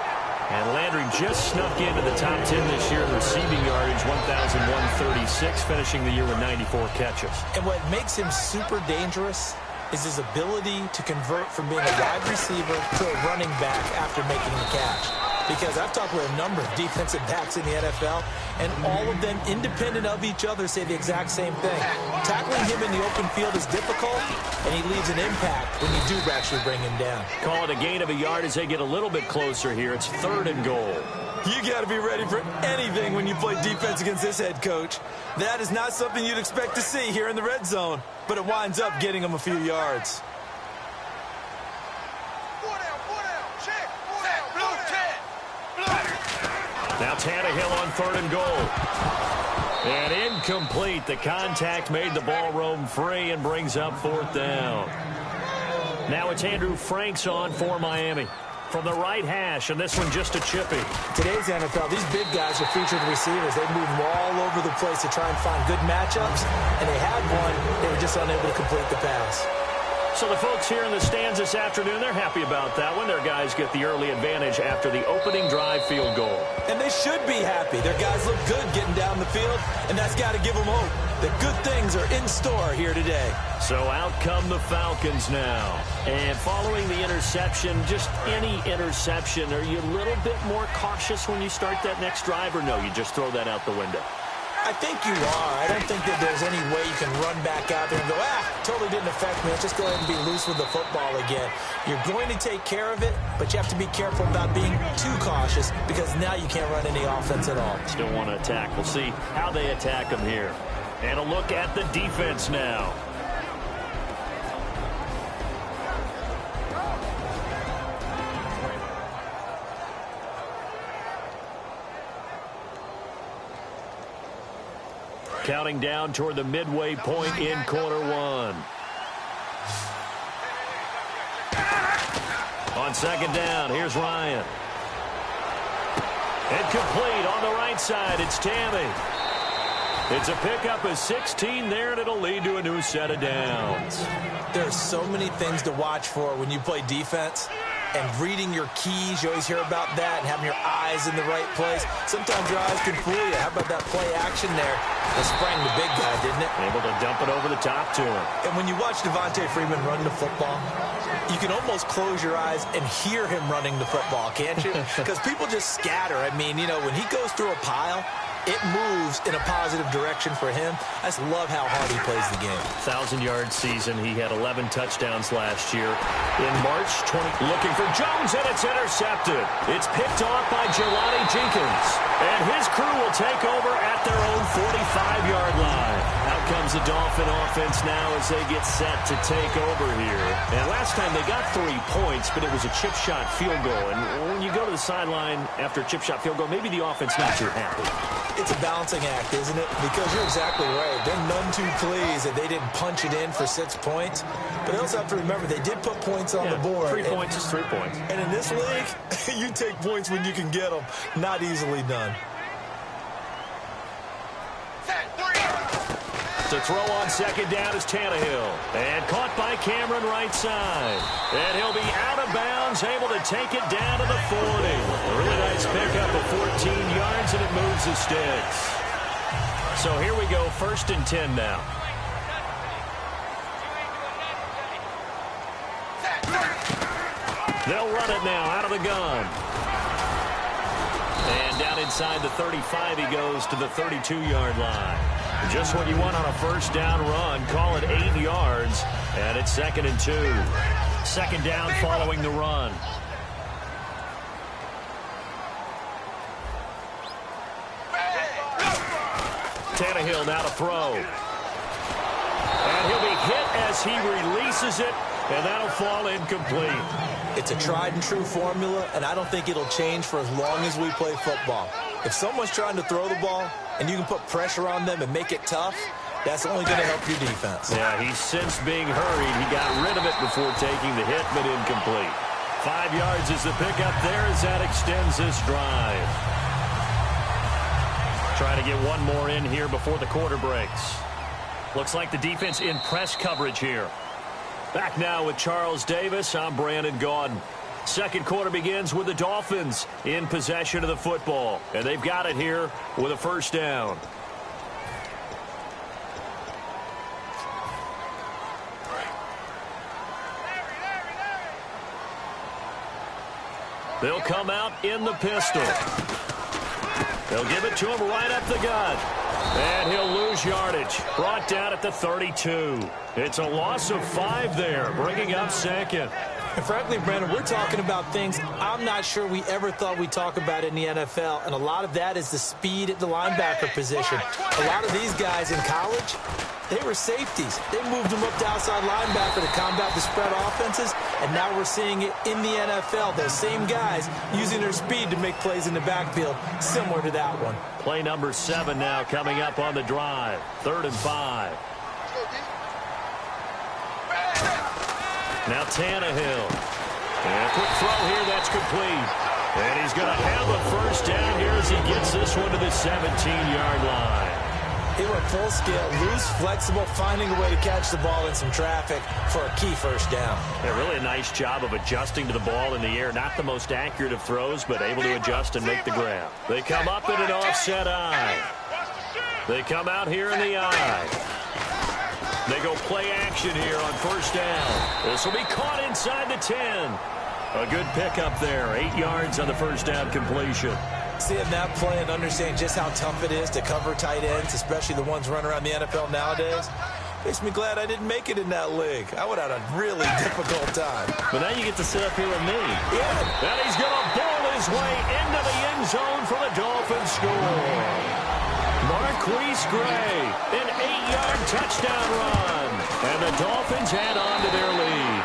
And Landry just snuck into the top 10 this year in receiving yardage, 1,136, finishing the year with 94 catches. And what makes him super dangerous is his ability to convert from being a wide receiver to a running back after making the catch. Because I've talked with a number of defensive backs in the NFL, and all of them, independent of each other, say the exact same thing. Tackling him in the open field is difficult, and he leaves an impact when you do actually bring him down. Call it a gain of a yard as they get a little bit closer here. It's 3rd and goal. You got to be ready for anything when you play defense against this head coach. That is not something you'd expect to see here in the red zone, but it winds up getting him a few yards. Now Tannehill on 3rd and goal. And incomplete. The contact made the ball roam free and brings up 4th down. Now it's Andrew Franks on for Miami. From the right hash, and this one just a chippy. Today's NFL, these big guys are featured receivers. They move all over the place to try and find good matchups, and they had one. They were just unable to complete the pass. So the folks here in the stands this afternoon, they're happy about that one. Their guys get the early advantage after the opening drive field goal. And they should be happy. Their guys look good getting down the field, and that's got to give them hope that good things are in store here today. So out come the Falcons now. And following the interception, just any interception, are you a little bit more cautious when you start that next drive, or no, you just throw that out the window? I think you are. I don't think that there's any way you can run back out there and go, totally didn't affect me. Let's just go ahead and be loose with the football again. You're going to take care of it, but you have to be careful about being too cautious because now you can't run any offense at all. Still want to attack. We'll see how they attack them here. And a look at the defense now. Counting down toward the midway point in quarter one. On second down, here's Ryan. And complete on the right side, it's Tammy. It's a pickup of 16 there, and it'll lead to a new set of downs. There are so many things to watch for when you play defense. And reading your keys, you always hear about that, and having your eyes in the right place. Sometimes your eyes can fool you. How about that play action there? That sprang the big guy, didn't it? Able to dump it over the top to him. And when you watch Devontae Freeman run the football, you can almost close your eyes and hear him running the football, can't you? Because people just scatter. I mean, you know, when he goes through a pile, it moves in a positive direction for him. I just love how hard he plays the game. 1,000-yard season. He had 11 touchdowns last year. In March 20, looking for Jones, and it's intercepted. It's picked off by Jelani Jenkins. And his crew will take over at their own 45-yard line. Out comes the Dolphin offense now as they get set to take over here. And last time they got 3 points, but it was a chip shot field goal. And when you go to the sideline after a chip shot field goal, maybe the offense not too happy. It's a balancing act, isn't it? Because you're exactly right. They're none too pleased that they didn't punch it in for 6 points. But they also have to remember they did put points on the board. 3 points is 3 points. And in this league, you take points when you can get them. Not easily done. To throw on second down is Tannehill. And caught by Cameron right side. And he'll be out of bounds, able to take it down to the 40. A really nice pickup of 14 yards, and it moves the sticks. So here we go, 1st and 10 now. They'll run it now out of the gun. And down inside the 35, he goes to the 32-yard line. Just what you want on a first down run. Call it 8 yards, and it's 2nd and 2. 2nd down following the run. Tannehill now to throw. And he'll be hit as he releases it, and that'll fall incomplete. It's a tried-and-true formula, and I don't think it'll change for as long as we play football. If someone's trying to throw the ball and you can put pressure on them and make it tough, that's only going to help your defense. Yeah, he's since being hurried. He got rid of it before taking the hit, but incomplete. 5 yards is the pickup there as that extends this drive. Trying to get one more in here before the quarter breaks. Looks like the defense in press coverage here. Back now with Charles Davis. I'm Brandon Gaudin. Second quarter begins with the Dolphins in possession of the football. And they've got it here with a first down. They'll come out in the pistol. They'll give it to him right up the gut. And he'll lose yardage. Brought down at the 32. It's a loss of 5 there, bringing up 2nd. And frankly, Brandon, we're talking about things I'm not sure we ever thought we'd talk about in the NFL, and a lot of that is the speed at the linebacker position. A lot of these guys in college, they were safeties. They moved them up to outside linebacker to combat the spread offenses, and now we're seeing it in the NFL. Those same guys using their speed to make plays in the backfield, similar to that one. Play number 7 now coming up on the drive. 3rd and 5. Now Tannehill. And a quick throw here, that's complete. And he's going to have a first down here as he gets this one to the 17-yard line. They were full scale, loose, flexible, finding a way to catch the ball in some traffic for a key first down. Yeah, really a nice job of adjusting to the ball in the air. Not the most accurate of throws, but able to adjust and make the grab. They come up in an offset eye. They come out here in the eye. They go play action here on first down. This will be caught inside the 10. A good pickup there. 8 yards on the first down completion. Seeing that play and understanding just how tough it is to cover tight ends, especially the ones running around the NFL nowadays, makes me glad I didn't make it in that league. I would have had a really difficult time. But now you get to sit up here with me. Yeah. And he's going to bowl his way into the end zone for the Dolphins score. Marquise Gray, an 8-yard touchdown run. And the Dolphins add on to their lead.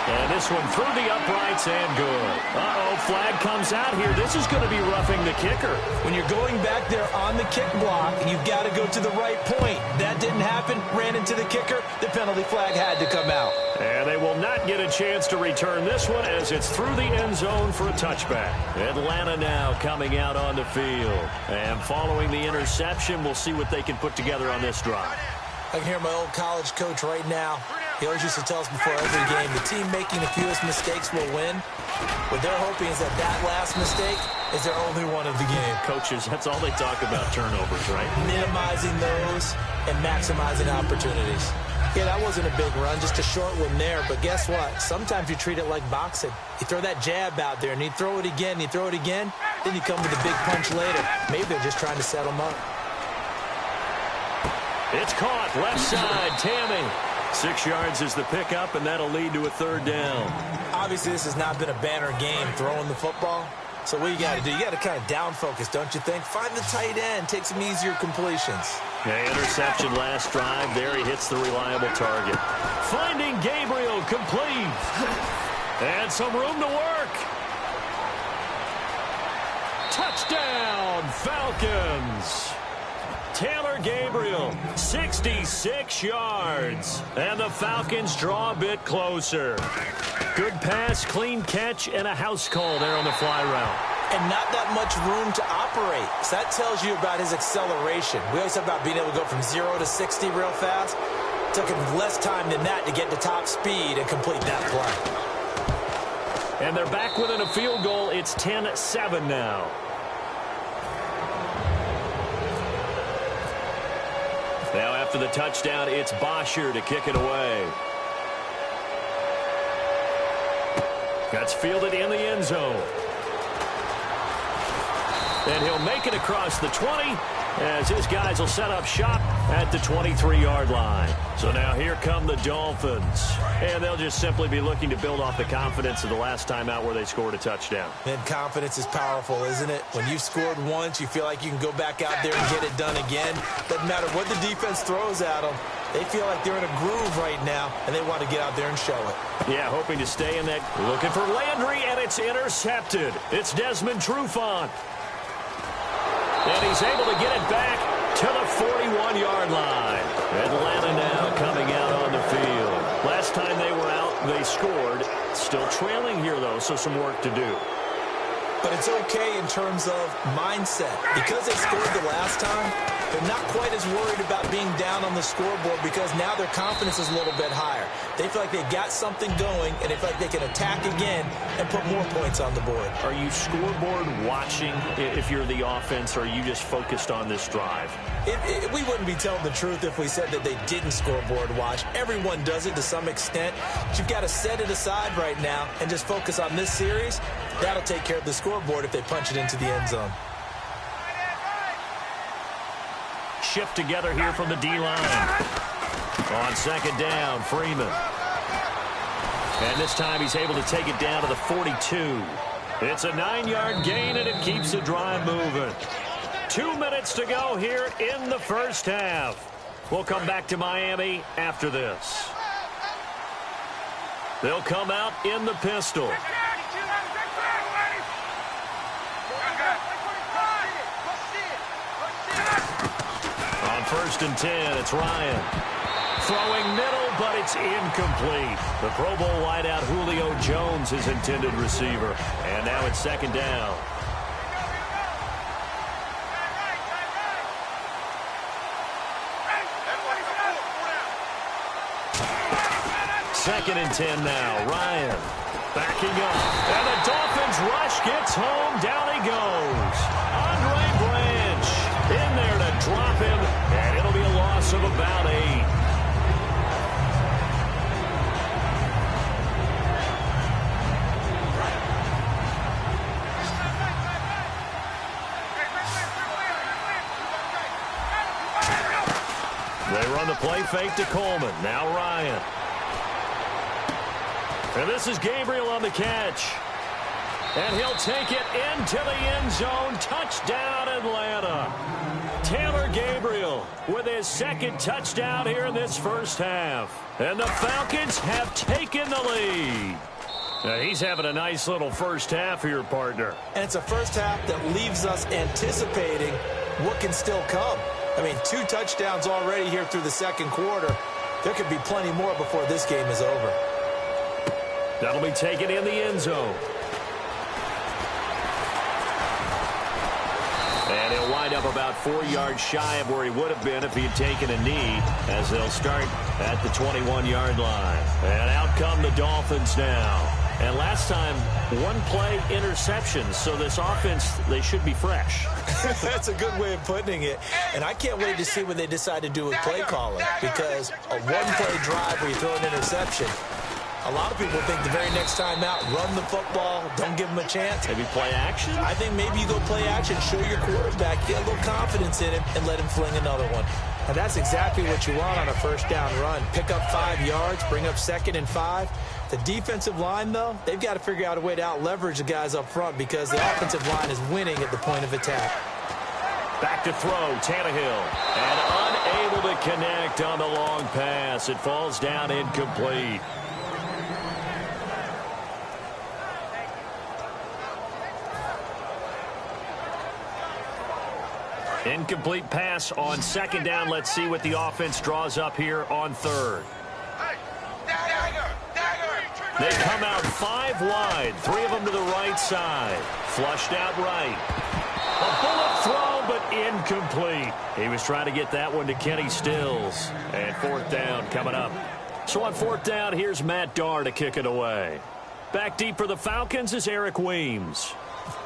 And this one through the uprights and good. Uh-oh, flag comes out here. This is going to be roughing the kicker. When you're going back there on the kick block, you've got to go to the right point. That didn't happen. Ran into the kicker. The penalty flag had to come out. And they will not get a chance to return this one as it's through the end zone for a touchback. Atlanta now coming out on the field. And following the interception, we'll see what they can put together on this drive. I can hear my old college coach right now. He always used to tell us before every game, the team making the fewest mistakes will win. What they're hoping is that that last mistake is their only one of the game. Coaches, that's all they talk about, turnovers, right? Minimizing those and maximizing opportunities. Yeah, that wasn't a big run, just a short one there. But guess what? Sometimes you treat it like boxing. You throw that jab out there, and you throw it again, you throw it again, then you come with a big punch later. Maybe they're just trying to set them up. It's caught, left side, Tammy. 6 yards is the pickup, and that'll lead to a third down. Obviously, this has not been a banner game throwing the football. So what you got to do, you got to kind of down focus, don't you think? Find the tight end, take some easier completions. Yeah, interception last drive. There he hits the reliable target. Finding Gabriel, complete. And some room to work. Touchdown, Falcons. Taylor Gabriel, 66 yards. And the Falcons draw a bit closer. Good pass, clean catch, and a house call there on the fly route. and not that much room to operate. So that tells you about his acceleration. We always talk about being able to go from 0 to 60 real fast. It took him less time than that to get to top speed and complete that play. And they're back within a field goal. It's 10-7 now. Now after the touchdown, it's Bosher to kick it away. That's fielded in the end zone. And he'll make it across the 20 as his guys will set up shop at the 23-yard line. So now here come the Dolphins. And they'll just simply be looking to build off the confidence of the last time out where they scored a touchdown. And confidence is powerful, isn't it? When you've scored once, you feel like you can go back out there and get it done again. Doesn't matter what the defense throws at them. They feel like they're in a groove right now, and they want to get out there and show it. Yeah, hoping to stay in that. Looking for Landry, and it's intercepted. It's Desmond Trufant. And he's able to get it back to the 41-yard line. Atlanta now coming out on the field. Last time they were out, they scored. Still trailing here, though, so some work to do. But it's okay in terms of mindset. Because they scored the last time, they're not quite as worried about being down on the scoreboard because now their confidence is a little bit higher. They feel like they got something going, and they feel like they can attack again and put more points on the board. Are you scoreboard watching if you're the offense, or are you just focused on this drive? We wouldn't be telling the truth if we said that they didn't scoreboard watch. Everyone does it to some extent. But you've got to set it aside right now and just focus on this series. That'll take care of the scoreboard if they punch it into the end zone. Shift together here from the D-line. On second down, Freeman. And this time he's able to take it down to the 42. It's a 9-yard gain, and it keeps the drive moving. 2 minutes to go here in the first half. We'll come back to Miami after this. They'll come out in the pistol. On 1st and 10, it's Ryan. Throwing middle, but it's incomplete. The Pro Bowl wideout Julio Jones, his intended receiver. And now it's 2nd down. Second and 10 now. Ryan backing up. And the Dolphins rush gets home. Down he goes. Andre Branch in there to drop him. And it'll be a loss of about 8. They run the play fake to Coleman. Now Ryan. And this is Gabriel on the catch. And he'll take it into the end zone. Touchdown, Atlanta. Taylor Gabriel with his 2nd touchdown here in this first half. And the Falcons have taken the lead. Now, he's having a nice little first half here, partner. And it's a first half that leaves us anticipating what can still come. I mean, 2 touchdowns already here through the 2nd quarter. There could be plenty more before this game is over. That'll be taken in the end zone. And he'll wind up about 4 yards shy of where he would have been if he had taken a knee, as they'll start at the 21-yard line. And out come the Dolphins now. And last time, 1 play interceptions, so this offense, they should be fresh. That's a good way of putting it. And I can't wait to see what they decide to do with play calling, because a 1-play drive where you throw an interception, a lot of people think the very next time out, run the football, don't give them a chance. Maybe play action? I think maybe you go play action, show your quarterback, get a little confidence in him, and let him fling another one. And that's exactly what you want on a first down run. Pick up 5 yards, bring up 2nd and 5. The defensive line, though, they've got to figure out a way to out-leverage the guys up front because the offensive line is winning at the point of attack. Back to throw, Tannehill. And unable to connect on the long pass. It falls down incomplete. Incomplete pass on 2nd down. Let's see what the offense draws up here on 3rd. They come out 5 wide, 3 of them to the right side. Flushed out right. A bullet throw, but incomplete. He was trying to get that one to Kenny Stills. And 4th down coming up. So on 4th down, here's Matt Darr to kick it away. Back deep for the Falcons is Eric Weems.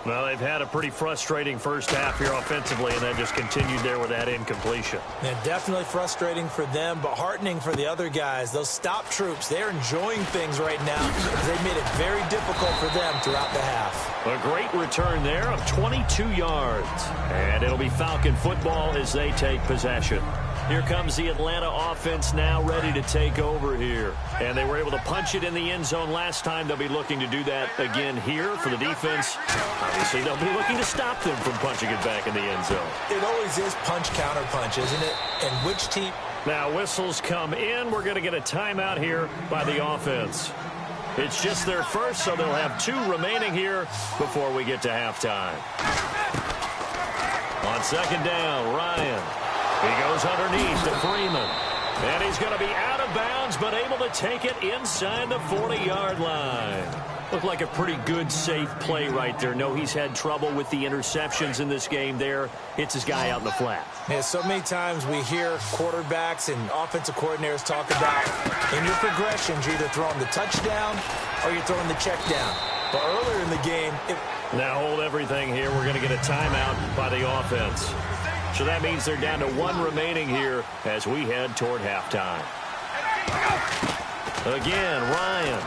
Well, they've had a pretty frustrating first half here offensively, and that just continued there with that incompletion. Yeah, definitely frustrating for them, but heartening for the other guys. Those stop troops, they're enjoying things right now. They made it very difficult for them throughout the half. A great return there of 22 yards. And it'll be Falcon football as they take possession. Here comes the Atlanta offense now ready to take over here. And they were able to punch it in the end zone last time. They'll be looking to do that again here for the defense. Obviously, they'll be looking to stop them from punching it back in the end zone. It always is punch-counter-punch, isn't it? And which team... Now, whistles come in. We're going to get a timeout here by the offense. It's just their first, so they'll have 2 remaining here before we get to halftime. On 2nd down, Ryan. He goes underneath to Freeman. And he's going to be out of bounds, but able to take it inside the 40-yard line. Looked like a pretty good, safe play right there. No, he's had trouble with the interceptions in this game there. Hits his guy out in the flat. Yeah, so many times we hear quarterbacks and offensive coordinators talk about in your progressions, you're either throwing the touchdown or you're throwing the check down. But earlier in the game... Now hold everything here. We're going to get a timeout by the offense. So that means they're down to 1 remaining here as we head toward halftime. Again, Ryan.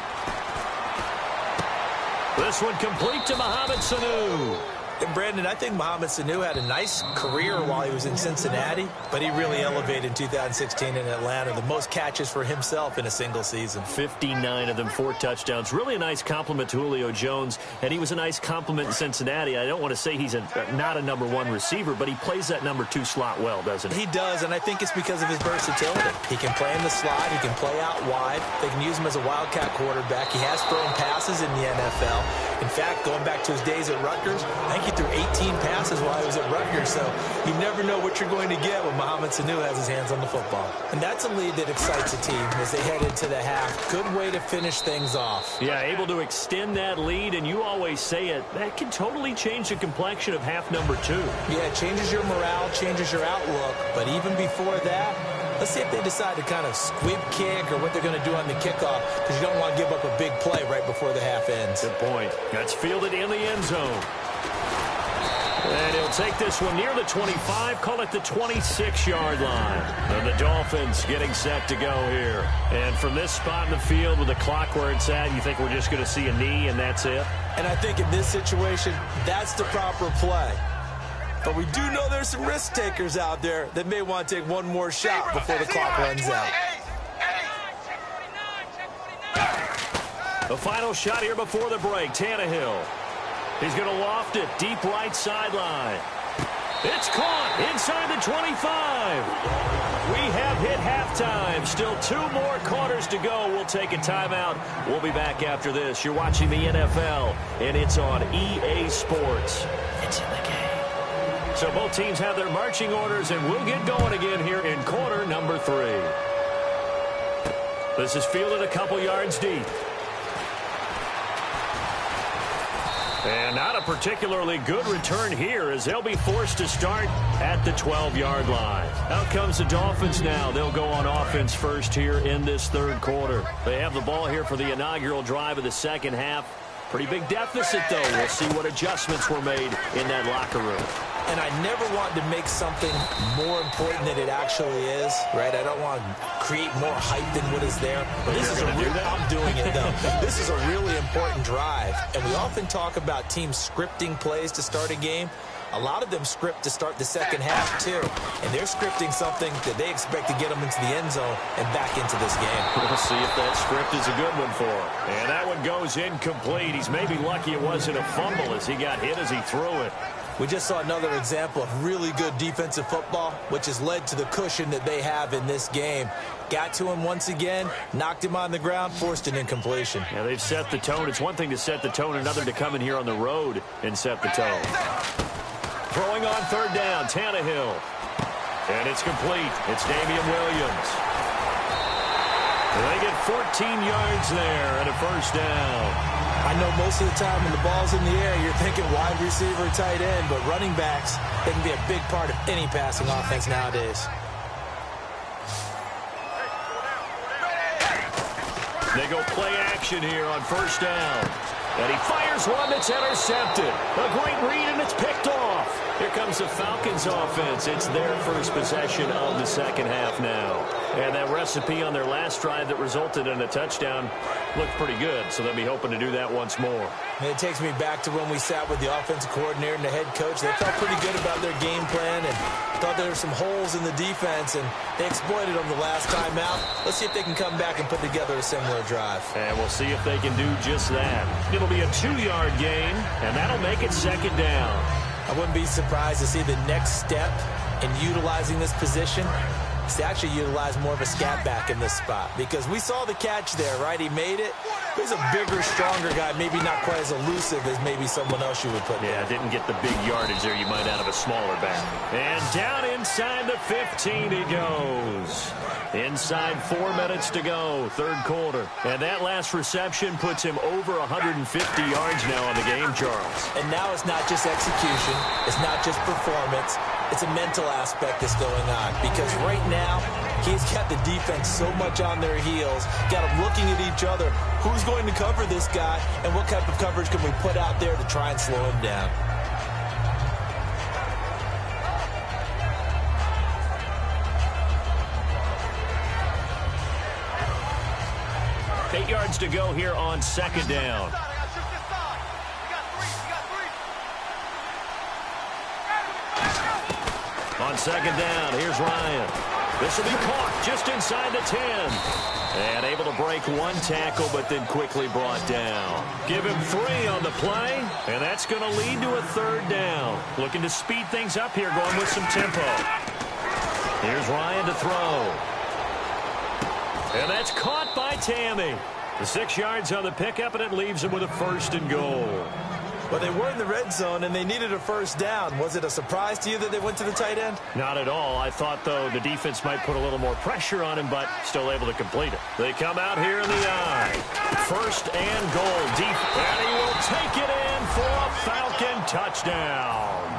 This one complete to Mohamed Sanu. And Brandon, I think Mohamed Sanu had a nice career while he was in Cincinnati, but he really elevated in 2016 in Atlanta. The most catches for himself in a single season. 59 of them, 4 touchdowns. Really a nice compliment to Julio Jones, and he was a nice compliment in Cincinnati. I don't want to say he's not a number 1 receiver, but he plays that number 2 slot well, doesn't he? He does, and I think it's because of his versatility. He can play in the slot. He can play out wide. They can use him as a wildcat quarterback. He has thrown passes in the NFL. In fact, going back to his days at Rutgers, I think he threw 18 passes while he was at Rutgers, so you never know what you're going to get when Mohamed Sanu has his hands on the football. And that's a lead that excites a team as they head into the half. Good way to finish things off. Yeah, able to extend that lead, and you always say it, that can totally change the complexion of half number 2. Yeah, it changes your morale, changes your outlook, but even before that, let's see if they decide to kind of squib kick or what they're going to do on the kickoff, because you don't want to give up a big play right before the half ends. Good point. That's fielded in the end zone. And he'll take this one near the 25, call it the 26-yard line. And the Dolphins getting set to go here. And from this spot in the field with the clock where it's at, you think we're just going to see a knee and that's it? And I think in this situation, that's the proper play. But we do know there's some risk takers out there that may want to take one more shot before the clock runs out. The final shot here before the break, Tannehill. He's going to loft it deep right sideline. It's caught inside the 25. We have hit halftime. Still 2 more quarters to go. We'll take a timeout. We'll be back after this. You're watching the NFL, and it's on EA Sports. It's in the game. So both teams have their marching orders, and we'll get going again here in quarter number 3. This is fielded a couple yards deep. And not a particularly good return here as they'll be forced to start at the 12-yard line. Out comes the Dolphins now. They'll go on offense first here in this 3rd quarter. They have the ball here for the inaugural drive of the second half. Pretty big deficit, though. We'll see what adjustments were made in that locker room. And I never want to make something more important than it actually is, right? I don't want to create more hype than what is there. But this is a real, I'm doing it, though. This is a really important drive. And we often talk about teams scripting plays to start a game. A lot of them script to start the second half, too. And they're scripting something that they expect to get them into the end zone and back into this game. We'll see if that script is a good one for him. And that one goes incomplete. He's maybe lucky it wasn't a fumble as he got hit as he threw it. We just saw another example of really good defensive football, which has led to the cushion that they have in this game. Got to him once again, knocked him on the ground, forced an incompletion. Yeah, they've set the tone. It's one thing to set the tone, another to come in here on the road and set the tone. Throwing on 3rd down, Tannehill. And it's complete. It's Damian Williams. They get 14 yards there and a first down. I know most of the time when the ball's in the air, you're thinking wide receiver, tight end, but running backs, they can be a big part of any passing offense nowadays. They go play action here on first down. And he fires one that's intercepted. A great read, and it's picked off. Here comes the Falcons offense. It's their first possession of the second half now. And that recipe on their last drive that resulted in a touchdown looked pretty good, so they'll be hoping to do that once more. And it takes me back to when we sat with the offensive coordinator and the head coach. They felt pretty good about their game plan and thought there were some holes in the defense, and they exploited them the last time out. Let's see if they can come back and put together a similar drive. And we'll see if they can do just that. It'll be a 2-yard gain, and that'll make it second down. I wouldn't be surprised to see the next step in utilizing this position is to actually utilize more of a scat back in this spot, because we saw the catch there, right? He made it. He's a bigger, stronger guy, maybe not quite as elusive as maybe someone else you would put Yeah, there. didn't get the big yardage there you might out of a smaller back. And down inside the 15 he goes. Inside 4 minutes to go, third quarter. And that last reception puts him over 150 yards now on the game, Charles. And now it's not just execution. It's not just performance. It's a mental aspect that's going on, because right now he's got the defense so much on their heels, got them looking at each other. Who's going to cover this guy, and what type of coverage can we put out there to try and slow him down? Eight yards to go here on second down. On second down, here's Ryan. This will be caught just inside the 10. And able to break one tackle, but then quickly brought down. Give him 3 on the play, and that's going to lead to a third down. Looking to speed things up here, going with some tempo. Here's Ryan to throw. And that's caught by Tammy. The 6 yards on the pickup, and it leaves him with a first and goal. Well, they were in the red zone, and they needed a first down. Was it a surprise to you that they went to the tight end? Not at all. I thought, though, the defense might put a little more pressure on him, but still able to complete it. They come out here in the eye. First and goal deep, and he will take it in for a Falcon touchdown.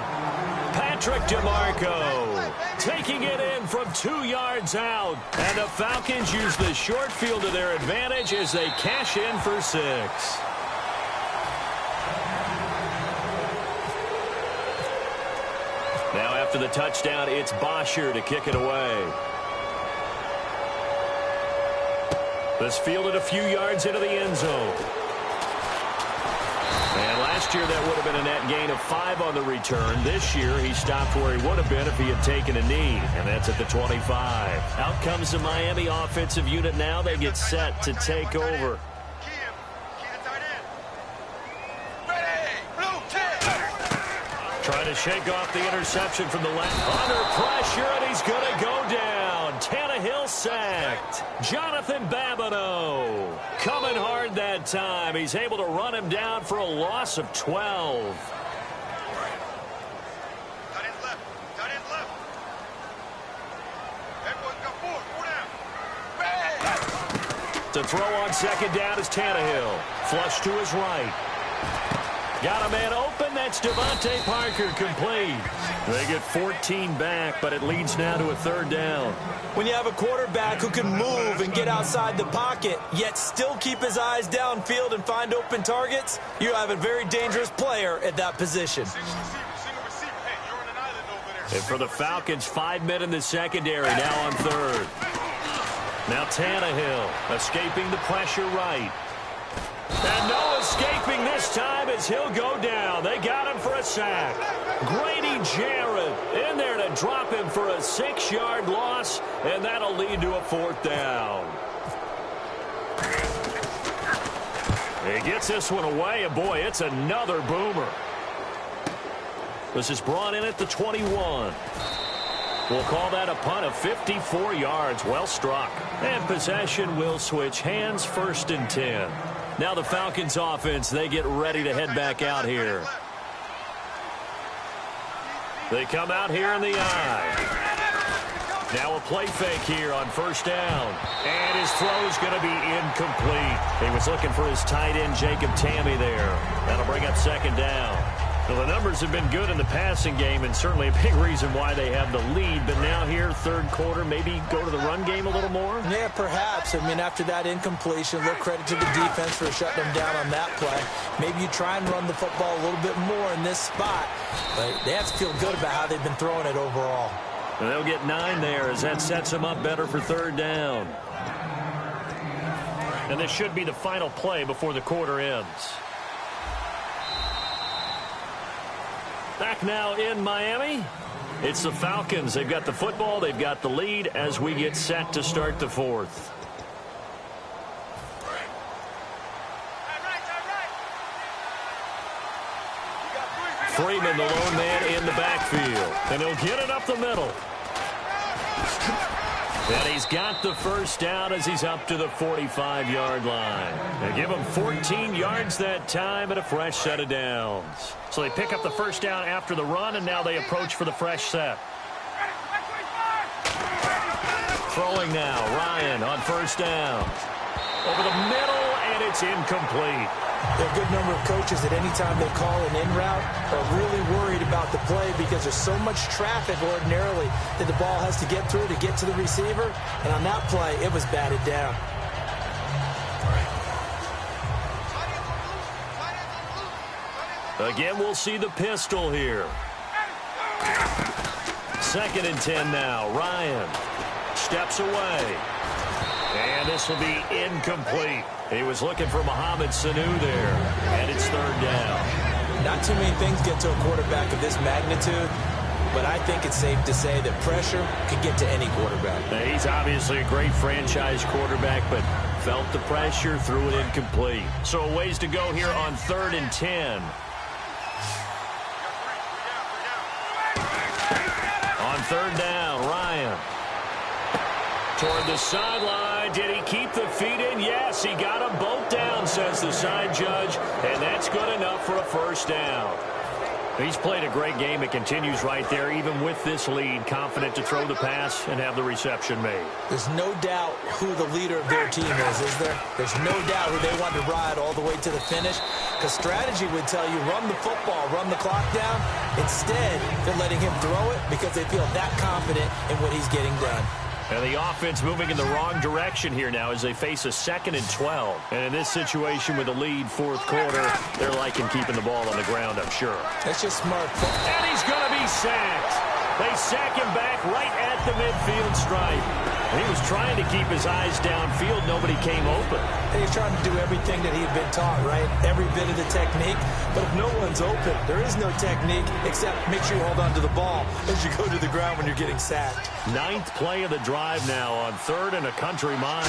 Patrick DeMarco taking it in from 2 yards out, and the Falcons use the short field to their advantage as they cash in for 6. Now after the touchdown, it's Bosher to kick it away. This fielded a few yards into the end zone. And last year that would have been a net gain of 5 on the return. This year he stopped where he would have been if he had taken a knee, and that's at the 25. Out comes the Miami offensive unit now. They get set to take over. Trying to shake off the interception from the left. Under pressure, and he's going to go down. Tannehill sacked. Jonathan Babineau coming hard that time. He's able to run him down for a loss of 12. To throw on second down is Tannehill. Flush to his right. Got a man open. That's Devontae Parker, complete. They get 14 back, but it leads now to a third down. When you have a quarterback who can move and get outside the pocket, yet still keep his eyes downfield and find open targets, you have a very dangerous player at that position. And for the Falcons, 5 men in the secondary, now on third. Now Tannehill escaping the pressure right. And no escaping this time as he'll go down. They got him for a sack. Grady Jarrett in there to drop him for a 6-yard loss, and that'll lead to a fourth down. He gets this one away, and boy, it's another boomer. This is brought in at the 21. We'll call that a punt of 54 yards. Well struck. And possession will switch hands, first and 10. Now the Falcons offense, they get ready to head back out here. They come out here in the eye. Now a play fake here on first down. And his throw's going to be incomplete. He was looking for his tight end, Jacob Tammy, there. That'll bring up second down. Well, the numbers have been good in the passing game, and certainly a big reason why they have the lead. But now here, third quarter, maybe go to the run game a little more? Yeah, perhaps. I mean, after that incompletion, a little credit to the defense for shutting them down on that play. Maybe you try and run the football a little bit more in this spot. But they have to feel good about how they've been throwing it overall. And they'll get 9 there as that sets them up better for third down. And this should be the final play before the quarter ends. Back now in Miami. It's the Falcons. They've got the football. They've got the lead as we get set to start the fourth. Freeman, the lone man in the backfield. And he'll get it up the middle. And he's got the first down as he's up to the 45-yard line. They give him 14 yards that time and a fresh set of downs. So they pick up the first down after the run, and now they approach for the fresh set. Throwing now, Ryan on first down. Over the middle, and it's incomplete. There are a good number of coaches that any time they call an in route are really worried about the play because there's so much traffic ordinarily that the ball has to get through to get to the receiver. And on that play, it was batted down. Again, we'll see the pistol here. 2nd and 10 now. Ryan steps away. And this will be incomplete. He was looking for Mohamed Sanu there. And it's third down. Not too many things get to a quarterback of this magnitude, but I think it's safe to say that pressure can get to any quarterback. Now, he's obviously a great franchise quarterback, but felt the pressure, threw it incomplete. So a ways to go here on 3rd and 10. On 3rd down, Ryan. Toward the sideline. Did he keep the feet in? Yes, he got them both down, says the side judge. And that's good enough for a first down. He's played a great game. It continues right there, even with this lead. Confident to throw the pass and have the reception made. There's no doubt who the leader of their team is there? There's no doubt who they want to ride all the way to the finish. Because strategy would tell you, run the football, run the clock down. Instead, they're letting him throw it because they feel that confident in what he's getting done. And the offense moving in the wrong direction here now as they face a 2nd and 12. And in this situation with a lead, 4th quarter, they're liking keeping the ball on the ground, I'm sure. That's just smart. And he's going to be sacked. They sack him back right at the midfield stripe. He was trying to keep his eyes downfield. Nobody came open. He's trying to do everything that he had been taught, right? Every bit of the technique. But if no one's open, there is no technique except make sure you hold on to the ball as you go to the ground when you're getting sacked. 9th play of the drive now on 3rd and a country mile.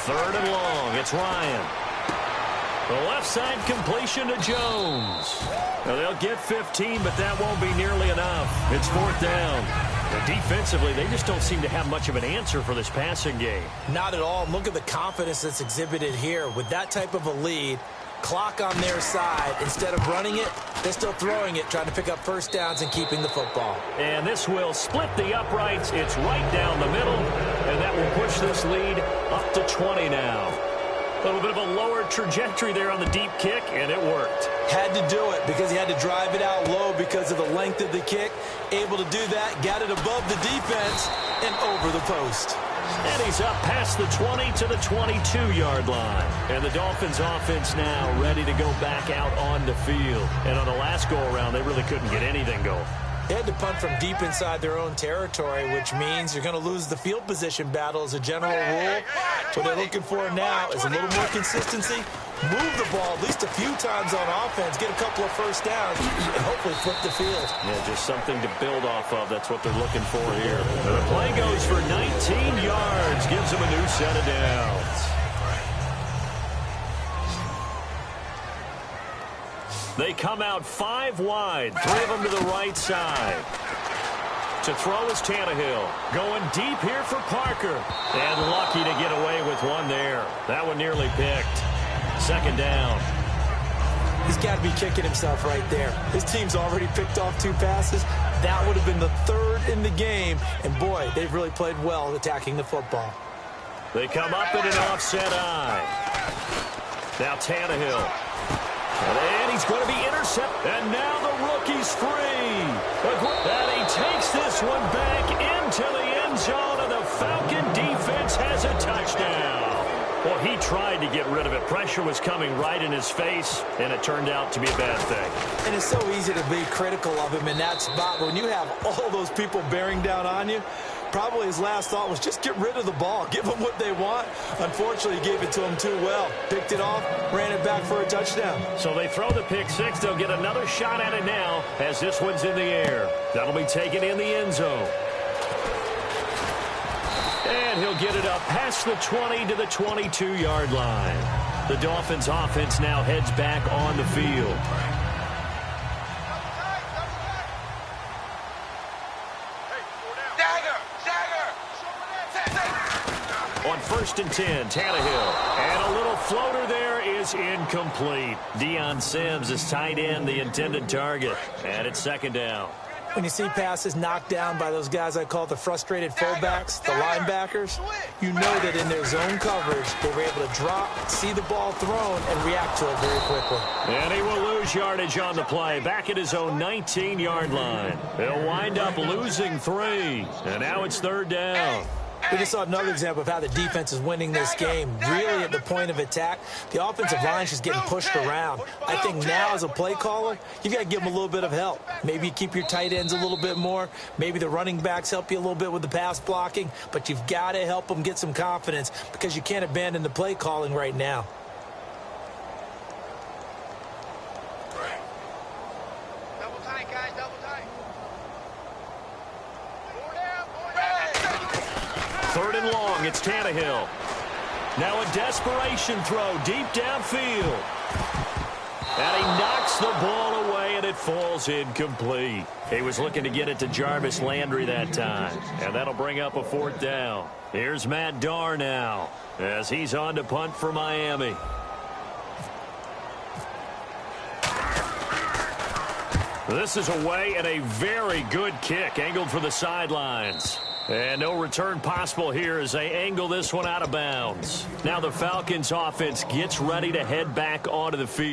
3rd and long. It's Ryan. The left side completion to Jones. Now they'll get 15, but that won't be nearly enough. It's 4th down. And defensively, they just don't seem to have much of an answer for this passing game. Not at all. Look at the confidence that's exhibited here. With that type of a lead, clock on their side, instead of running it, they're still throwing it, trying to pick up first downs and keeping the football. And this will split the uprights. It's right down the middle, and that will push this lead up to 20 now. A little bit of a lower trajectory there on the deep kick, and it worked. Had to do it because he had to drive it out low because of the length of the kick. Able to do that, got it above the defense and over the post. And he's up past the 20 to the 22-yard line. And the Dolphins offense now ready to go back out on the field. And on the last go-around, they really couldn't get anything going. They had to punt from deep inside their own territory, which means you're going to lose the field position battle as a general rule. What they're looking for now is a little more consistency. Move the ball at least a few times on offense, get a couple of first downs, and hopefully flip the field. Yeah, just something to build off of. That's what they're looking for here. And the play goes for 19 yards, gives them a new set of downs. They come out 5 wide, 3 of them to the right side. To throw is Tannehill. Going deep here for Parker. And lucky to get away with one there. That one nearly picked. 2nd down. He's got to be kicking himself right there. His team's already picked off 2 passes. That would have been the 3rd in the game. And, boy, they've really played well attacking the football. They come up in an offset eye. Now Tannehill. And he's going to be intercepted. And now the rookie's free. And he takes this one back into the end zone, and the Falcon defense has a touchdown. Well, he tried to get rid of it. Pressure was coming right in his face, and it turned out to be a bad thing. And it's so easy to be critical of him in that spot. When you have all those people bearing down on you, probably his last thought was just get rid of the ball. Give them what they want. Unfortunately, he gave it to them too well. Picked it off, ran it back for a touchdown. So they throw the pick six. They'll get another shot at it now as this one's in the air. That'll be taken in the end zone. And he'll get it up past the 20 to the 22-yard line. The Dolphins' offense now heads back on the field. On 1st and 10, Tannehill. And a little floater there is incomplete. Deion Sims is tight end, the intended target. And it's 2nd down. When you see passes knocked down by those guys I call the frustrated fullbacks, the linebackers, you know that in their zone coverage, they were able to drop, see the ball thrown, and react to it very quickly. And he will lose yardage on the play, back at his own 19-yard line. They'll wind up losing 3. And now it's 3rd down. We just saw another example of how the defense is winning this game. Really at the point of attack, the offensive line is just getting pushed around. I think now as a play caller, you got to give them a little bit of help. Maybe keep your tight ends a little bit more. Maybe the running backs help you a little bit with the pass blocking. But you've got to help them get some confidence because you can't abandon the play calling right now. Double tight, guys, double tight. 3rd and long, it's Tannehill. Now a desperation throw deep downfield. And he knocks the ball away, and it falls incomplete. He was looking to get it to Jarvis Landry that time. And that'll bring up a 4th down. Here's Matt Darr now as he's on to punt for Miami. This is away, and a very good kick angled for the sidelines. And no return possible here as they angle this one out of bounds. Now the Falcons offense gets ready to head back onto the field.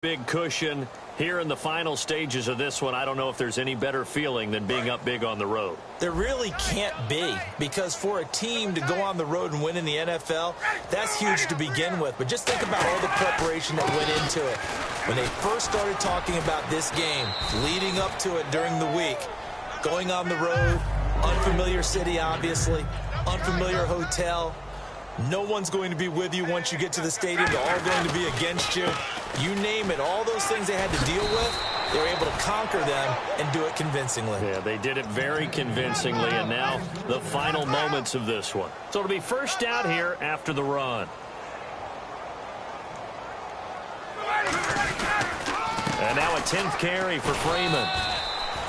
Big cushion here in the final stages of this one. I don't know if there's any better feeling than being up big on the road. There really can't be, because for a team to go on the road and win in the NFL, that's huge to begin with. But just think about all the preparation that went into it. When they first started talking about this game, leading up to it during the week, going on the road, unfamiliar city, obviously, unfamiliar hotel. No one's going to be with you once you get to the stadium. They're all going to be against you. You name it, all those things they had to deal with, they were able to conquer them and do it convincingly. Yeah, they did it very convincingly, and now the final moments of this one. So it'll be 1st down here after the run. And now a 10th carry for Freeman.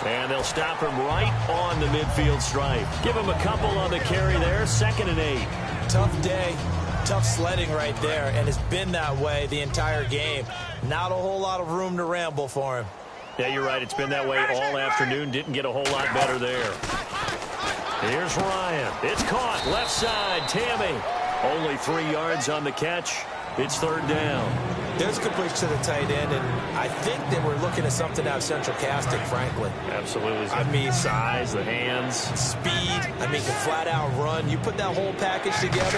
And they'll stop him right on the midfield stripe. Give him a couple on the carry there, 2nd and 8. Tough day, tough sledding right there, and it's been that way the entire game. Not a whole lot of room to ramble for him. Yeah, you're right. It's been that way all afternoon. Didn't get a whole lot better there. Here's Ryan. It's caught. Left side, Tammy. Only 3 yards on the catch. It's 3rd down. There's completion to the tight end, and I think they were looking at something out of central casting, frankly. Absolutely. I mean, size, the hands. Speed. I mean, can flat out run. You put that whole package together,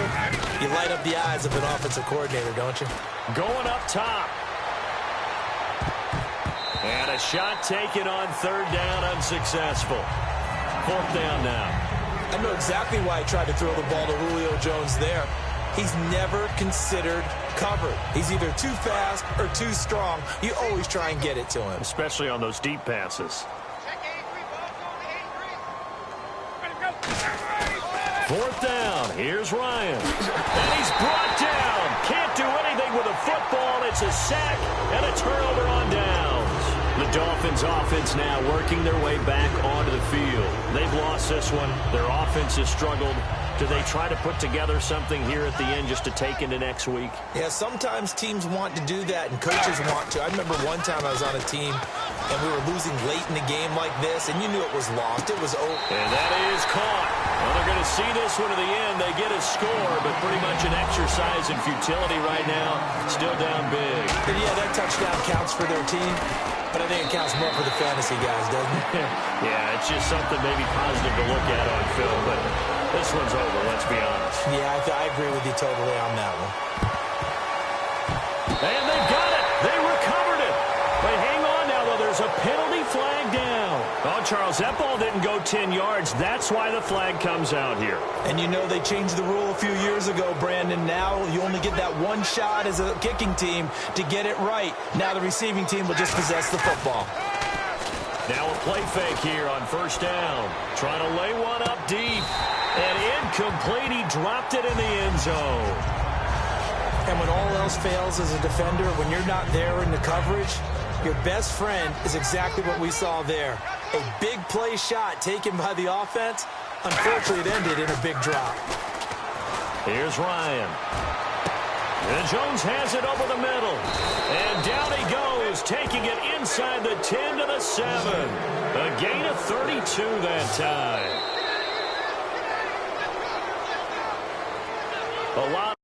you light up the eyes of an offensive coordinator, don't you? Going up top. And a shot taken on 3rd down, unsuccessful. 4th down now. I know exactly why he tried to throw the ball to Julio Jones there. He's never considered covered. He's either too fast or too strong. You always try and get it to him. Especially on those deep passes. 4th down. Here's Ryan. And he's brought down. Can't do anything with a football. It's a sack and a turnover on downs. The Dolphins offense now working their way back onto the field. They've lost this one. Their offense has struggled. Do they try to put together something here at the end just to take into next week? Yeah, sometimes teams want to do that, and coaches want to. I remember one time I was on a team, and we were losing late in the game like this, and you knew it was lost. It was over. And that is caught. Well, they're going to see this one to the end. They get a score, but pretty much an exercise in futility right now. Still down big. And yeah, that touchdown counts for their team, but I think it counts more for the fantasy guys, doesn't it? Yeah, it's just something maybe positive to look at on film, but this one's over, let's be honest. Yeah, I agree with you totally on that one. And they've got it. They recovered it. But hang on now, though. There's a penalty flag down. Oh, Charles, that ball didn't go 10 yards. That's why the flag comes out here. And you know they changed the rule a few years ago, Brandon. Now you only get that one shot as a kicking team to get it right. Now the receiving team will just possess the football. Now a play fake here on first down. Trying to lay one up deep. And incomplete. He dropped it in the end zone. And when all else fails as a defender, when you're not there in the coverage, your best friend is exactly what we saw there. A big play shot taken by the offense. Unfortunately, it ended in a big drop. Here's Ryan. And Jones has it over the middle. And down he goes, taking it inside the 10 to the 7. A gain of 32 that time. A lot